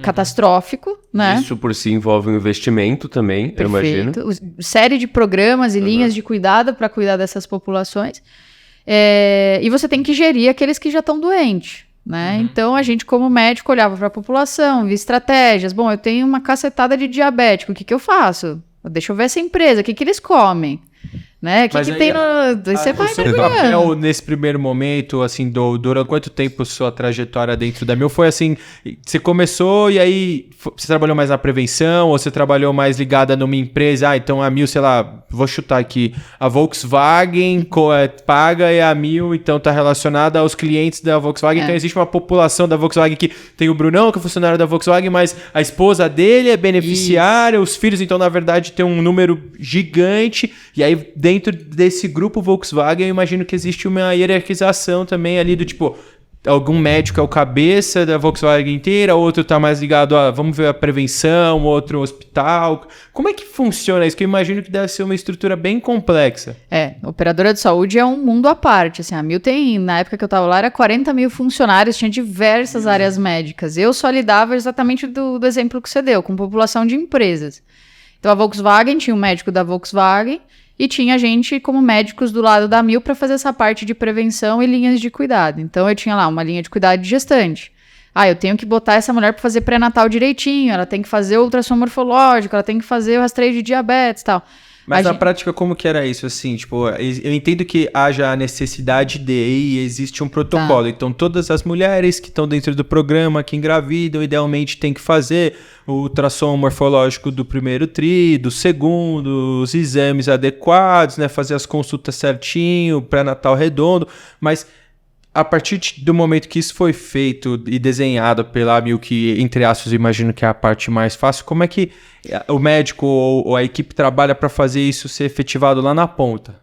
catastrófico, né? Isso por si envolve um investimento também, Perfeito. eu imagino. Série de programas e linhas de cuidado para cuidar dessas populações. E você tem que gerir aqueles que já estão doentes, né? Então, a gente, como médico, olhava para a população, via estratégias. Bom, eu tenho uma cacetada de diabético, o que eu faço? Deixa eu ver essa empresa, o que eles comem? Né? O que tem no... Você vai mergulhando. Nesse primeiro momento, assim, durante quanto tempo sua trajetória dentro da Mil foi assim, você começou e aí você trabalhou mais na prevenção ou você trabalhou mais ligada numa empresa? Então a Mil, sei lá, vou chutar aqui, a Volkswagen paga e a Mil, então tá relacionada aos clientes da Volkswagen, então existe uma população da Volkswagen que tem o Brunão, que é funcionário da Volkswagen, mas a esposa dele é beneficiária, os filhos, então na verdade tem um número gigante, e aí dentro desse grupo Volkswagen, eu imagino que existe uma hierarquização também ali do tipo, algum médico é o cabeça da Volkswagen inteira, outro tá mais ligado a, vamos ver a prevenção, outro hospital. Como é que funciona isso? Que eu imagino que deve ser uma estrutura bem complexa. Operadora de saúde é um mundo à parte. Assim, a Mil tem, na época que eu tava lá, era 40 mil funcionários, tinha diversas áreas médicas. Eu só lidava exatamente do exemplo que você deu, com população de empresas. Então a Volkswagen tinha um médico da Volkswagen, e tinha gente como médicos do lado da Mil para fazer essa parte de prevenção e linhas de cuidado. Então, eu tinha lá uma linha de cuidado de gestante. Eu tenho que botar essa mulher para fazer pré-natal direitinho, ela tem que fazer o ultrassom morfológico, ela tem que fazer o rastreio de diabetes e tal. Mas na prática, como que era isso? Assim, tipo, eu entendo que haja a necessidade e existe um protocolo. Tá. Então, todas as mulheres que estão dentro do programa, que engravidam, idealmente tem que fazer o ultrassom morfológico do primeiro tri, do segundo, os exames adequados, né? Fazer as consultas certinho, pré-natal redondo. Mas a partir do momento que isso foi feito e desenhado pela Mil, que, entre aspas, imagino que é a parte mais fácil, como é que o médico ou a equipe trabalha para fazer isso ser efetivado lá na ponta?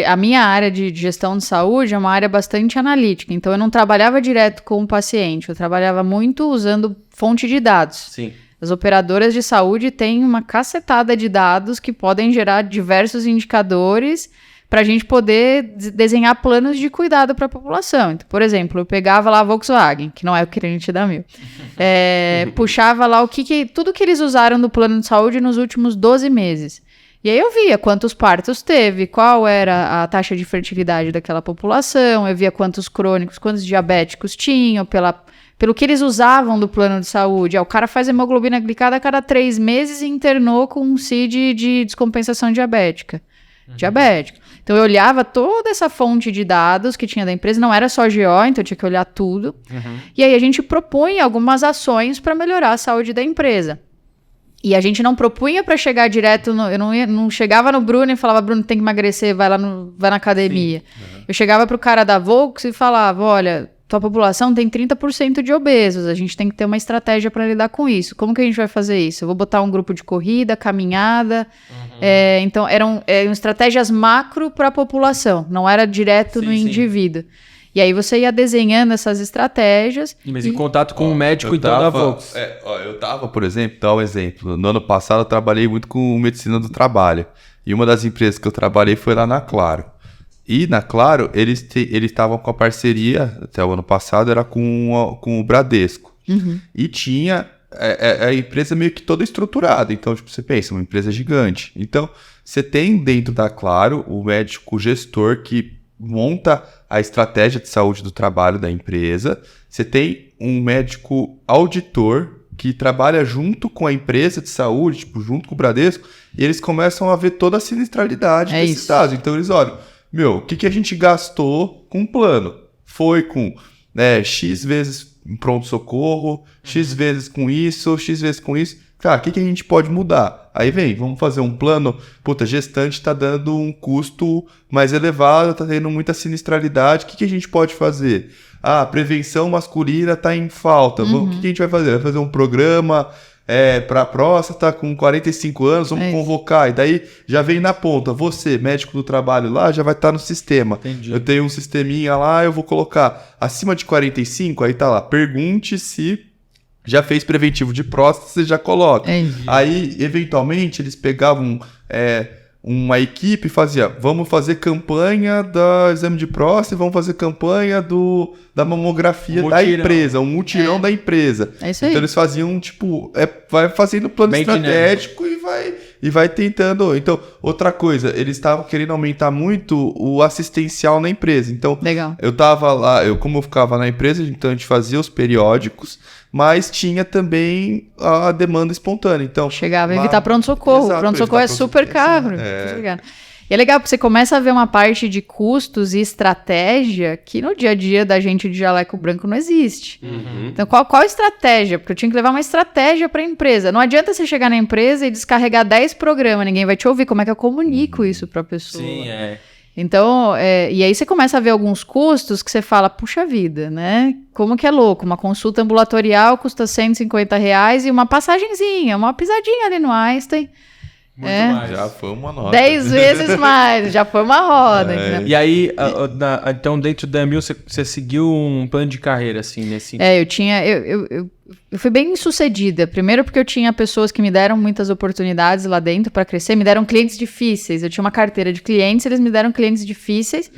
A minha área de gestão de saúde é uma área bastante analítica, então eu não trabalhava direto com o paciente, eu trabalhava muito usando fonte de dados. Sim. As operadoras de saúde têm uma cacetada de dados que podem gerar diversos indicadores para a gente poder desenhar planos de cuidado para a população. Então, por exemplo, eu pegava lá a Volkswagen, que não é o cliente da Mil, puxava lá tudo que eles usaram no plano de saúde nos últimos 12 meses. E aí eu via quantos partos teve, qual era a taxa de fertilidade daquela população, eu via quantos crônicos, quantos diabéticos tinham, pelo que eles usavam do plano de saúde. O cara faz hemoglobina glicada a cada 3 meses e internou com um CID de descompensação diabética. Então eu olhava toda essa fonte de dados que tinha da empresa, não era só GO, então eu tinha que olhar tudo. E aí a gente propunha algumas ações para melhorar a saúde da empresa. E a gente não propunha para chegar direto, eu não chegava no Bruno e falava, Bruno, tem que emagrecer, vai na academia. Eu chegava pro cara da Volks e falava, olha, tua população tem 30% de obesos, a gente tem que ter uma estratégia para lidar com isso. Como que a gente vai fazer isso? Eu vou botar um grupo de corrida, caminhada. Então, eram estratégias macro para a população, não era direto no indivíduo. E aí você ia desenhando essas estratégias. Mas em contato com o médico então da Volks. Eu tava, por exemplo, dá um exemplo. No ano passado eu trabalhei muito com medicina do trabalho. E uma das empresas que eu trabalhei foi lá na Claro. E na Claro, eles estavam com a parceria, até o ano passado, era com o Bradesco. E tinha a empresa meio que toda estruturada. Então, tipo, você pensa, uma empresa gigante. Então, você tem dentro da Claro o médico gestor que monta a estratégia de saúde do trabalho da empresa. Você tem um médico auditor que trabalha junto com a empresa de saúde, tipo, junto com o Bradesco, e eles começam a ver toda a sinistralidade desses dados. Então, eles olham, o que a gente gastou com o plano? Foi com X vezes em pronto-socorro, X vezes com isso, X vezes com isso. Cara, o que a gente pode mudar? Aí vamos fazer um plano. Gestante está dando um custo mais elevado, está tendo muita sinistralidade. O que a gente pode fazer? Prevenção masculina está em falta. O que a gente vai fazer? Vai fazer um programa para próstata com 45 anos, vamos convocar. E daí já vem na ponta. Você, médico do trabalho lá, já vai estar no sistema. Entendi. Eu tenho um sisteminha lá, eu vou colocar acima de 45, aí tá lá. Pergunte se já fez preventivo de próstata, você já coloca. Aí, eventualmente, eles pegavam uma equipe e fazia, vamos fazer campanha do exame de próstata, vamos fazer campanha da mamografia da empresa, um mutirão da empresa. É isso aí. Então eles faziam, tipo, vai fazendo plano estratégico e vai tentando. Então, outra coisa, eles estavam querendo aumentar muito o assistencial na empresa. Então, Legal. eu tava lá, como eu ficava na empresa, então a gente fazia os periódicos, mas tinha também a demanda espontânea. Então, chegava a evitar pronto-socorro. Exato, Pronto-socorro é super caro. E é legal porque você começa a ver uma parte de custos e estratégia que no dia a dia da gente de jaleco branco não existe. Então, qual estratégia? Porque eu tinha que levar uma estratégia para a empresa. Não adianta você chegar na empresa e descarregar 10 programas, ninguém vai te ouvir. Como é que eu comunico isso para a pessoa? Sim, Então, e aí você começa a ver alguns custos que você fala, puxa vida, né? Como que é louco? Uma consulta ambulatorial custa R$150 e uma passagenzinha, uma pisadinha ali no Einstein. mais. já foi uma nota. 10 vezes mais, já foi uma roda. Entendeu? E aí, então dentro da Amil, você seguiu um plano de carreira, assim, nesse sentido? Eu fui bem sucedida. Primeiro porque eu tinha pessoas que me deram muitas oportunidades lá dentro para crescer, me deram clientes difíceis. Eu tinha uma carteira de clientes, eles me deram clientes difíceis.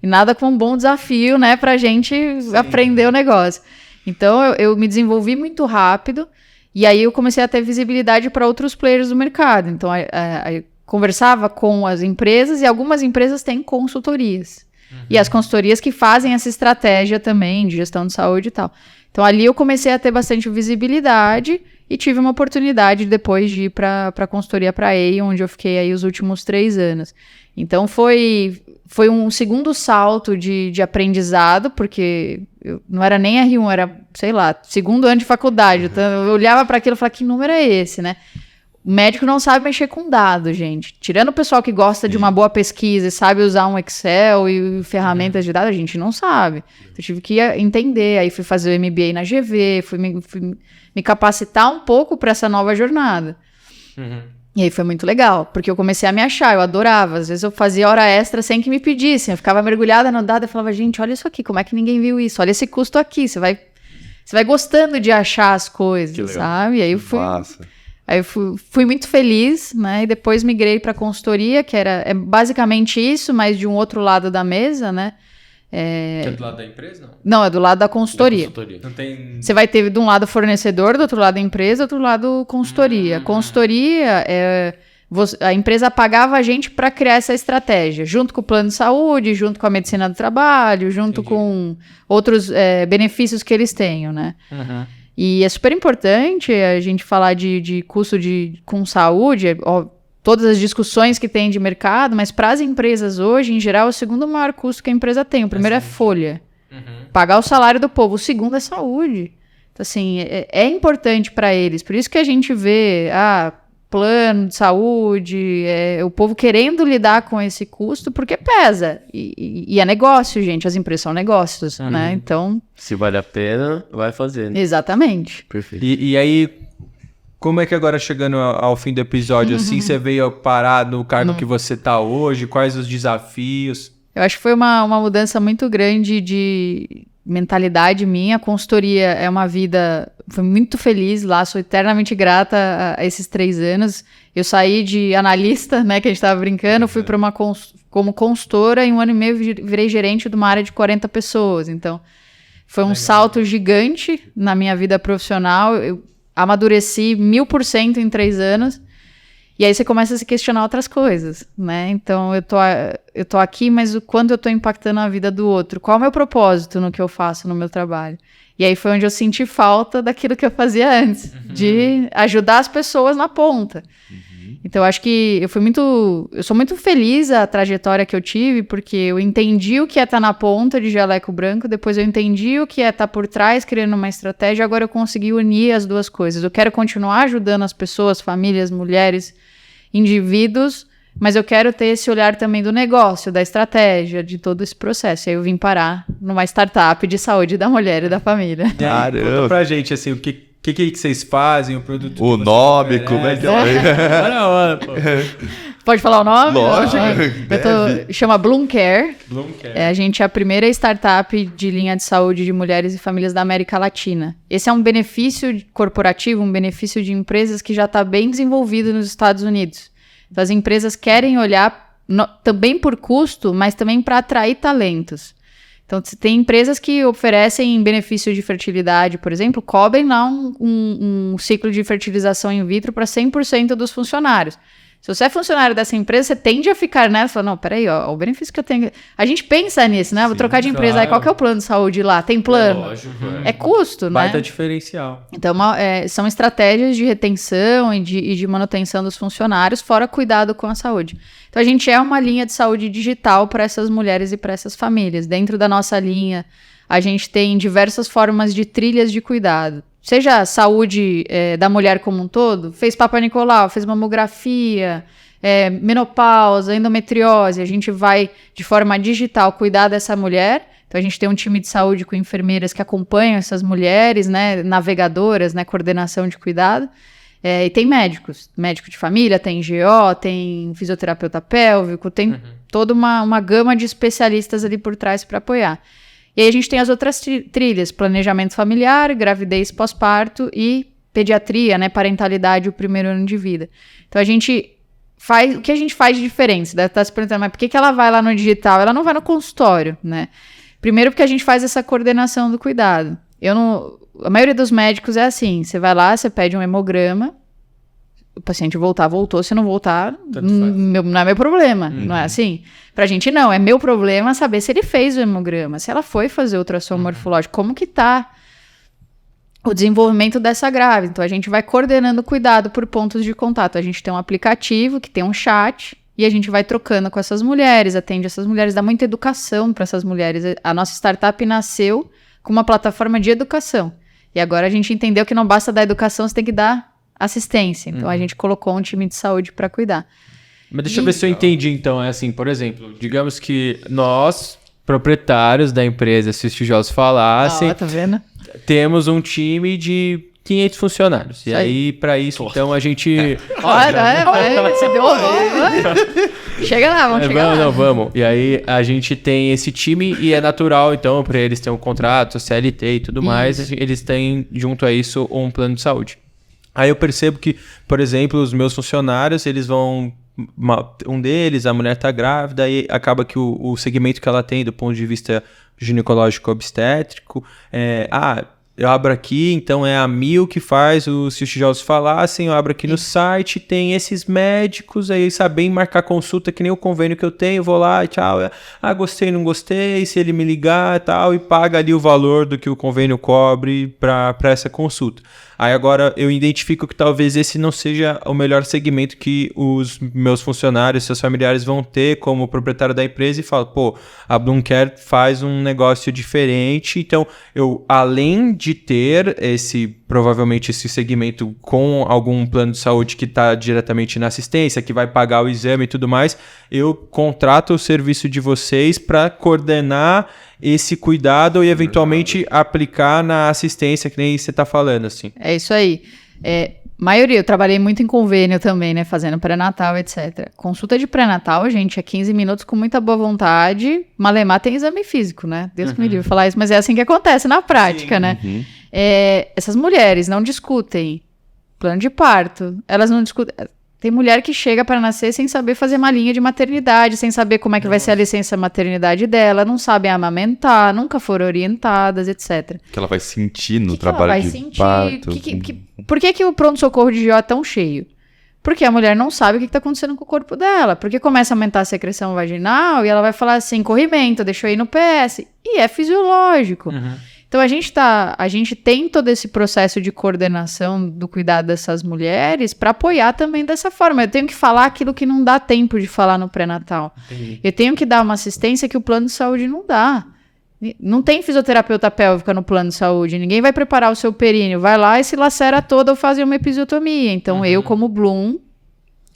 E nada como um bom desafio, né, pra gente aprender o negócio. Então, eu me desenvolvi muito rápido. E aí eu comecei a ter visibilidade para outros players do mercado. Então, eu conversava com as empresas e algumas empresas têm consultorias. E as consultorias que fazem essa estratégia também de gestão de saúde e tal. Então, ali eu comecei a ter bastante visibilidade e tive uma oportunidade depois de ir para a consultoria para a EI, onde eu fiquei aí os últimos 3 anos. Então, foi um segundo salto de aprendizado, porque eu não era nem R1, era, sei lá, segundo ano de faculdade. Então, eu olhava para aquilo e falava, que número é esse, né? O médico não sabe mexer com dados, gente. Tirando o pessoal que gosta de uma boa pesquisa e sabe usar um Excel e ferramentas de dados, a gente não sabe. Então, eu tive que entender. Aí fui fazer o MBA na GV, fui me capacitar um pouco para essa nova jornada. E aí foi muito legal, porque eu comecei a me achar, eu adorava. Às vezes eu fazia hora extra sem que me pedissem. Eu ficava mergulhada no dado e falava, gente, olha isso aqui, como é que ninguém viu isso? Olha esse custo aqui, você vai gostando de achar as coisas, sabe? E aí eu fui... Aí eu fui muito feliz, né? E depois migrei para consultoria, que é basicamente isso, mas de um outro lado da mesa, né? É do lado da empresa, não? Não, é do lado da consultoria. Não tem... Você vai ter de um lado fornecedor, do outro lado empresa, do outro lado consultoria. Consultoria a empresa pagava a gente para criar essa estratégia, junto com o plano de saúde, junto com a medicina do trabalho, junto com outros benefícios que eles tenham, né? E é super importante a gente falar de custo com saúde, todas as discussões que tem de mercado, mas para as empresas hoje, em geral, é o segundo maior custo que a empresa tem. O primeiro é folha, pagar o salário do povo. O segundo é saúde. Então, assim, é importante para eles. Por isso que a gente vê plano de saúde, o povo querendo lidar com esse custo, porque pesa. E é negócio, gente. As empresas são negócios, né? Então... Se vale a pena, vai fazer, né? Exatamente. Perfeito. E aí, como é que agora, chegando ao fim do episódio, assim, você veio parar no cargo que você tá hoje? Quais os desafios? Eu acho que foi uma mudança muito grande de mentalidade minha. A consultoria é uma vida... Fui muito feliz lá, sou eternamente grata a esses 3 anos. Eu saí de analista, né, que a gente estava brincando, fui para como consultora, em 1 ano e meio virei gerente de uma área de 40 pessoas. Então, foi um salto gigante na minha vida profissional. Eu amadureci 1000% em 3 anos. E aí você começa a se questionar outras coisas, né? Então, eu tô aqui, mas o quanto eu tô impactando a vida do outro? Qual é o meu propósito no que eu faço no meu trabalho? E aí foi onde eu senti falta daquilo que eu fazia antes, de ajudar as pessoas na ponta. Então, eu acho que eu sou muito feliz a trajetória que eu tive, porque eu entendi o que é estar na ponta de jaleco branco, depois eu entendi o que é estar por trás, criando uma estratégia, agora eu consegui unir as duas coisas. Eu quero continuar ajudando as pessoas, famílias, mulheres, indivíduos, mas eu quero ter esse olhar também do negócio, da estratégia, de todo esse processo. E aí eu vim parar numa startup de saúde da mulher e da família. Conta pra gente, assim, que vocês fazem, o produto O que nome, vocês como é que oferecem. é? Olha a hora, pô. Pode falar o nome? Lógico, Chama Bloom Care. Bloom Care. A gente é a primeira startup de linha de saúde de mulheres e famílias da América Latina. Esse é um benefício corporativo, um benefício de empresas que já está bem desenvolvido nos Estados Unidos. Então, as empresas querem olhar também por custo, mas também para atrair talentos. Então, tem empresas que oferecem benefício de fertilidade, por exemplo, cobrem lá um ciclo de fertilização in vitro para 100% dos funcionários. Se você é funcionário dessa empresa, você tende a ficar nela e falar, não, peraí, ó, o benefício que eu tenho... A gente pensa nisso, né? Vou trocar de empresa, aí qual que é o plano de saúde lá? Tem plano? Lógico, É custo, né? Baita diferencial. Então, são estratégias de retenção e de manutenção dos funcionários, fora cuidado com a saúde. Então, a gente é uma linha de saúde digital para essas mulheres e para essas famílias. Dentro da nossa linha, a gente tem diversas formas de trilhas de cuidado. Seja a saúde da mulher como um todo, fez Papa Nicolau, fez mamografia, menopausa, endometriose, a gente vai, de forma digital, cuidar dessa mulher. Então, a gente tem um time de saúde com enfermeiras que acompanham essas mulheres, né, navegadoras, né, coordenação de cuidado. E tem médicos, médico de família, tem GO, tem fisioterapeuta pélvico, tem toda uma gama de especialistas ali por trás para apoiar. E aí a gente tem as outras trilhas, planejamento familiar, gravidez pós-parto e pediatria, né, parentalidade, o primeiro ano de vida. Então a gente faz, o que a gente faz de diferença? Deve estar se perguntando, mas por que ela vai lá no digital? Ela não vai no consultório, né? Primeiro porque a gente faz essa coordenação do cuidado. A maioria dos médicos é assim, você vai lá, você pede um hemograma, o paciente voltou, se não voltar, não é meu problema, não é assim? Pra gente não, é meu problema saber se ele fez o hemograma, se ela foi fazer ultrassom morfológico, como que tá o desenvolvimento dessa grávida. Então a gente vai coordenando o cuidado por pontos de contato. A gente tem um aplicativo que tem um chat e a gente vai trocando com essas mulheres, atende essas mulheres, dá muita educação para essas mulheres. A nossa startup nasceu com uma plataforma de educação. E agora a gente entendeu que não basta dar educação, você tem que dar assistência. Então, a gente colocou um time de saúde para cuidar. Mas deixa eu ver se eu entendi, então. É assim, por exemplo, digamos que nós, proprietários da empresa, se os tijolos falassem, tá vendo? temos um time de 500 funcionários. E aí, para isso, então, a gente... Você deu Chega lá, vamos chegar lá. Não, vamos. E aí, a gente tem esse time e é natural, então, para eles terem um contrato, CLT e tudo mais, eles têm, junto a isso, um plano de saúde. Aí eu percebo que, por exemplo, os meus funcionários, eles vão... Um deles, a mulher tá grávida, e acaba que o segmento que ela tem do ponto de vista ginecológico obstétrico eu abro aqui, então é a Mil que faz, se os tijolos falassem, eu abro aqui no site, tem esses médicos, aí sabem marcar consulta, que nem o convênio que eu tenho, vou lá e tchau, gostei, não gostei, se ele me ligar e tal, e paga ali o valor do que o convênio cobre para essa consulta. Aí agora eu identifico que talvez esse não seja o melhor segmento que os meus funcionários, seus familiares vão ter como proprietário da empresa e falo, pô, a Bloom Care faz um negócio diferente, então eu, além de ter provavelmente esse segmento com algum plano de saúde que está diretamente na assistência, que vai pagar o exame e tudo mais, eu contrato o serviço de vocês para coordenar esse cuidado e eventualmente aplicar na assistência, que nem você está falando, assim. É isso aí. Maioria, eu trabalhei muito em convênio também, né, fazendo pré-natal, etc. Consulta de pré-natal, gente, é 15 minutos com muita boa vontade. Malemar tem exame físico, né? Deus que me livre falar isso, mas é assim que acontece na prática, né? Essas mulheres não discutem plano de parto, elas não discutem... Tem mulher que chega para nascer sem saber fazer uma linha de maternidade, sem saber como é que vai ser a licença maternidade dela, não sabem amamentar, nunca foram orientadas, etc. O que ela vai sentir no trabalho de parto. Por que o pronto-socorro de GO é tão cheio? Porque a mulher não sabe o que está acontecendo com o corpo dela. Porque começa a aumentar a secreção vaginal e ela vai falar assim, corrimento, deixa eu ir no PS. E é fisiológico. Então, a gente tem todo esse processo de coordenação do cuidado dessas mulheres para apoiar também dessa forma. Eu tenho que falar aquilo que não dá tempo de falar no pré-natal. Eu tenho que dar uma assistência que o plano de saúde não dá. Não tem fisioterapeuta pélvica no plano de saúde. Ninguém vai preparar o seu períneo. Vai lá e se lacera toda ou fazer uma episiotomia. Então, eu, como Bloom,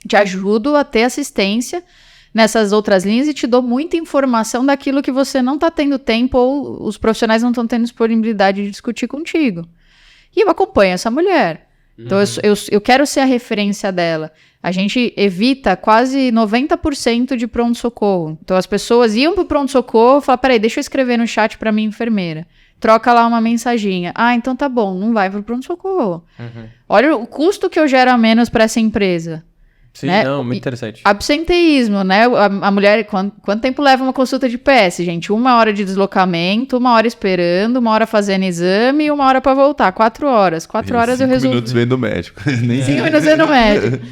te ajudo a ter assistência nessas outras linhas e te dou muita informação daquilo que você não está tendo tempo ou os profissionais não estão tendo disponibilidade de discutir contigo. E eu acompanho essa mulher. Então, eu quero ser a referência dela. A gente evita quase 90% de pronto-socorro. Então, as pessoas iam pro pronto-socorro e falavam, peraí, deixa eu escrever no chat pra minha enfermeira. Troca lá uma mensaginha. Ah, então tá bom, não vai pro pronto-socorro. Olha o custo que eu gero a menos pra essa empresa. Sim, né? não, muito interessante. Absenteísmo, né? A mulher, quanto tempo leva uma consulta de PS, gente? 1 hora de deslocamento, 1 hora esperando, 1 hora fazendo exame e 1 hora pra voltar. 4 horas. 4 horas eu resolvi. 5 minutos vendo o médico. Nem 5 minutos vendo o médico.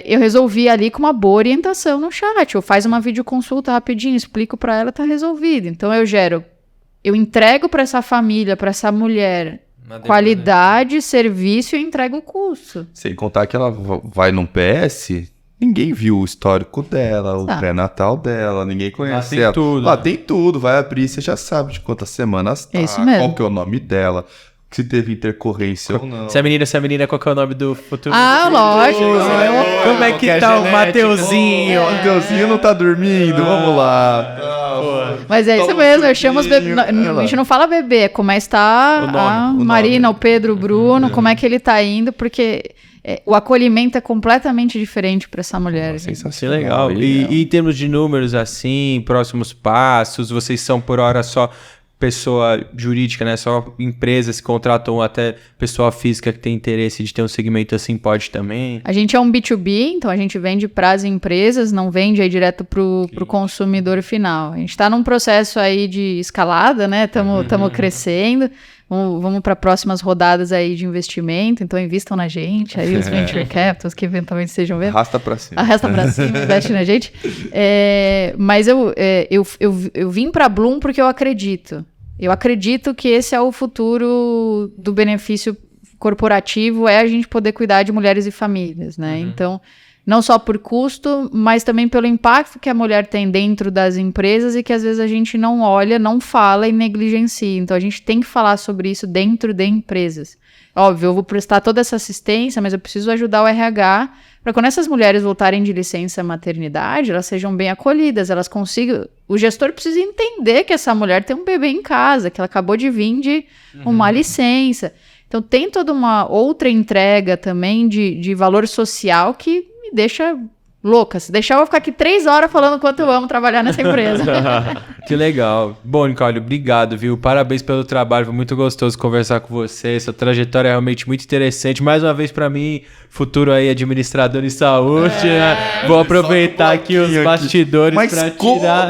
Eu resolvi ali com uma boa orientação no chat. Ou faz uma videoconsulta rapidinho, explico pra ela, tá resolvido. Então eu entrego pra essa família, pra essa mulher, qualidade, serviço e eu entrego o custo. Sem contar que ela vai num PS, ninguém viu o histórico dela, o pré-natal dela, ninguém conhece ela. Tudo. Lá tem tudo, vai abrir, você já sabe de quantas semanas tá, isso mesmo. qual que é o nome dela, se teve intercorrência ou não. Se é menina, qual que é o nome do futuro? Ah, lógico. Como é que tá o Mateuzinho? O Mateuzinho não tá dormindo, vamos lá. Mas é isso mesmo, eu chamo os bebês. A gente não fala bebê, é como é que está a Marina, o Pedro, o Bruno, como é que ele tá indo, porque o acolhimento é completamente diferente para essa mulher. Isso é legal. E em termos de números, assim, próximos passos, vocês são por hora só pessoa jurídica, né? Só empresas que contratam até pessoa física que tem interesse de ter um segmento assim, pode também? A gente é um B2B, então a gente vende para as empresas, não vende aí direto pro consumidor final. A gente está num processo aí de escalada, né? Estamos crescendo. Vamos para próximas rodadas aí de investimento, então invistam na gente, aí os venture capitals que eventualmente estejam vendo. Arrasta pra cima. Arrasta pra cima, investe na gente. Mas eu vim para Bloom porque eu acredito. Eu acredito que esse é o futuro do benefício corporativo, é a gente poder cuidar de mulheres e famílias, né? Então, não só por custo, mas também pelo impacto que a mulher tem dentro das empresas e que às vezes a gente não olha, não fala e negligencia. Então, a gente tem que falar sobre isso dentro de empresas. Óbvio, eu vou prestar toda essa assistência, mas eu preciso ajudar o RH para quando essas mulheres voltarem de licença maternidade, elas sejam bem acolhidas, elas consigam... O gestor precisa entender que essa mulher tem um bebê em casa, que ela acabou de vir de uma licença. Então, tem toda uma outra entrega também de valor social que me deixa louca. Se deixar, eu vou ficar aqui 3 horas falando quanto eu amo trabalhar nessa empresa. Que legal. Bom, Nicole, obrigado, viu? Parabéns pelo trabalho, foi muito gostoso conversar com você. Sua trajetória é realmente muito interessante. Mais uma vez, pra mim, futuro aí administrador em saúde, né? Vou aproveitar aqui os bastidores pra tirar...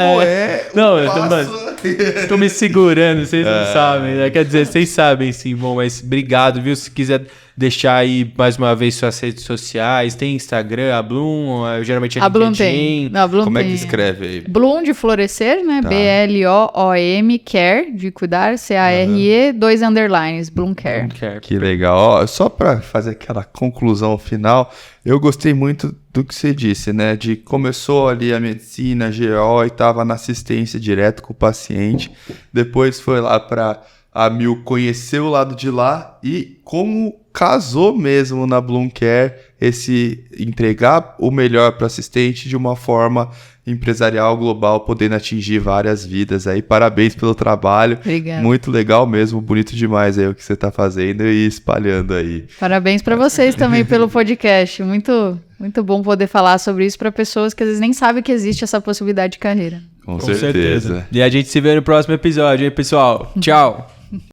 Não, eu tô me segurando, vocês não sabem, né? Quer dizer, vocês sabem sim, bom, mas obrigado, viu? Se quiser deixar aí mais uma vez suas redes sociais, tem Instagram, a Bloom, geralmente é a Bloom LinkedIn. tem. Não, a Bloom Como tem. é que escreve aí? Bloom de florescer, né? Tá. BLOOM, care, de cuidar, CARE, 2 underlines, Bloom Care. Que legal. Ó, só para fazer aquela conclusão final, eu gostei muito do que você disse, né? De começou ali a medicina, GO, e tava na assistência direto com o paciente. Depois foi lá para a Mil conhecer o lado de lá e como casou mesmo na Bloom Care esse entregar o melhor para o assistente de uma forma empresarial global, podendo atingir várias vidas aí. Parabéns pelo trabalho. Obrigada. Muito legal mesmo, bonito demais aí o que você está fazendo e espalhando aí. Parabéns para vocês também pelo podcast. Muito, muito bom poder falar sobre isso para pessoas que às vezes nem sabem que existe essa possibilidade de carreira. Com certeza. E a gente se vê no próximo episódio, hein, pessoal? Tchau!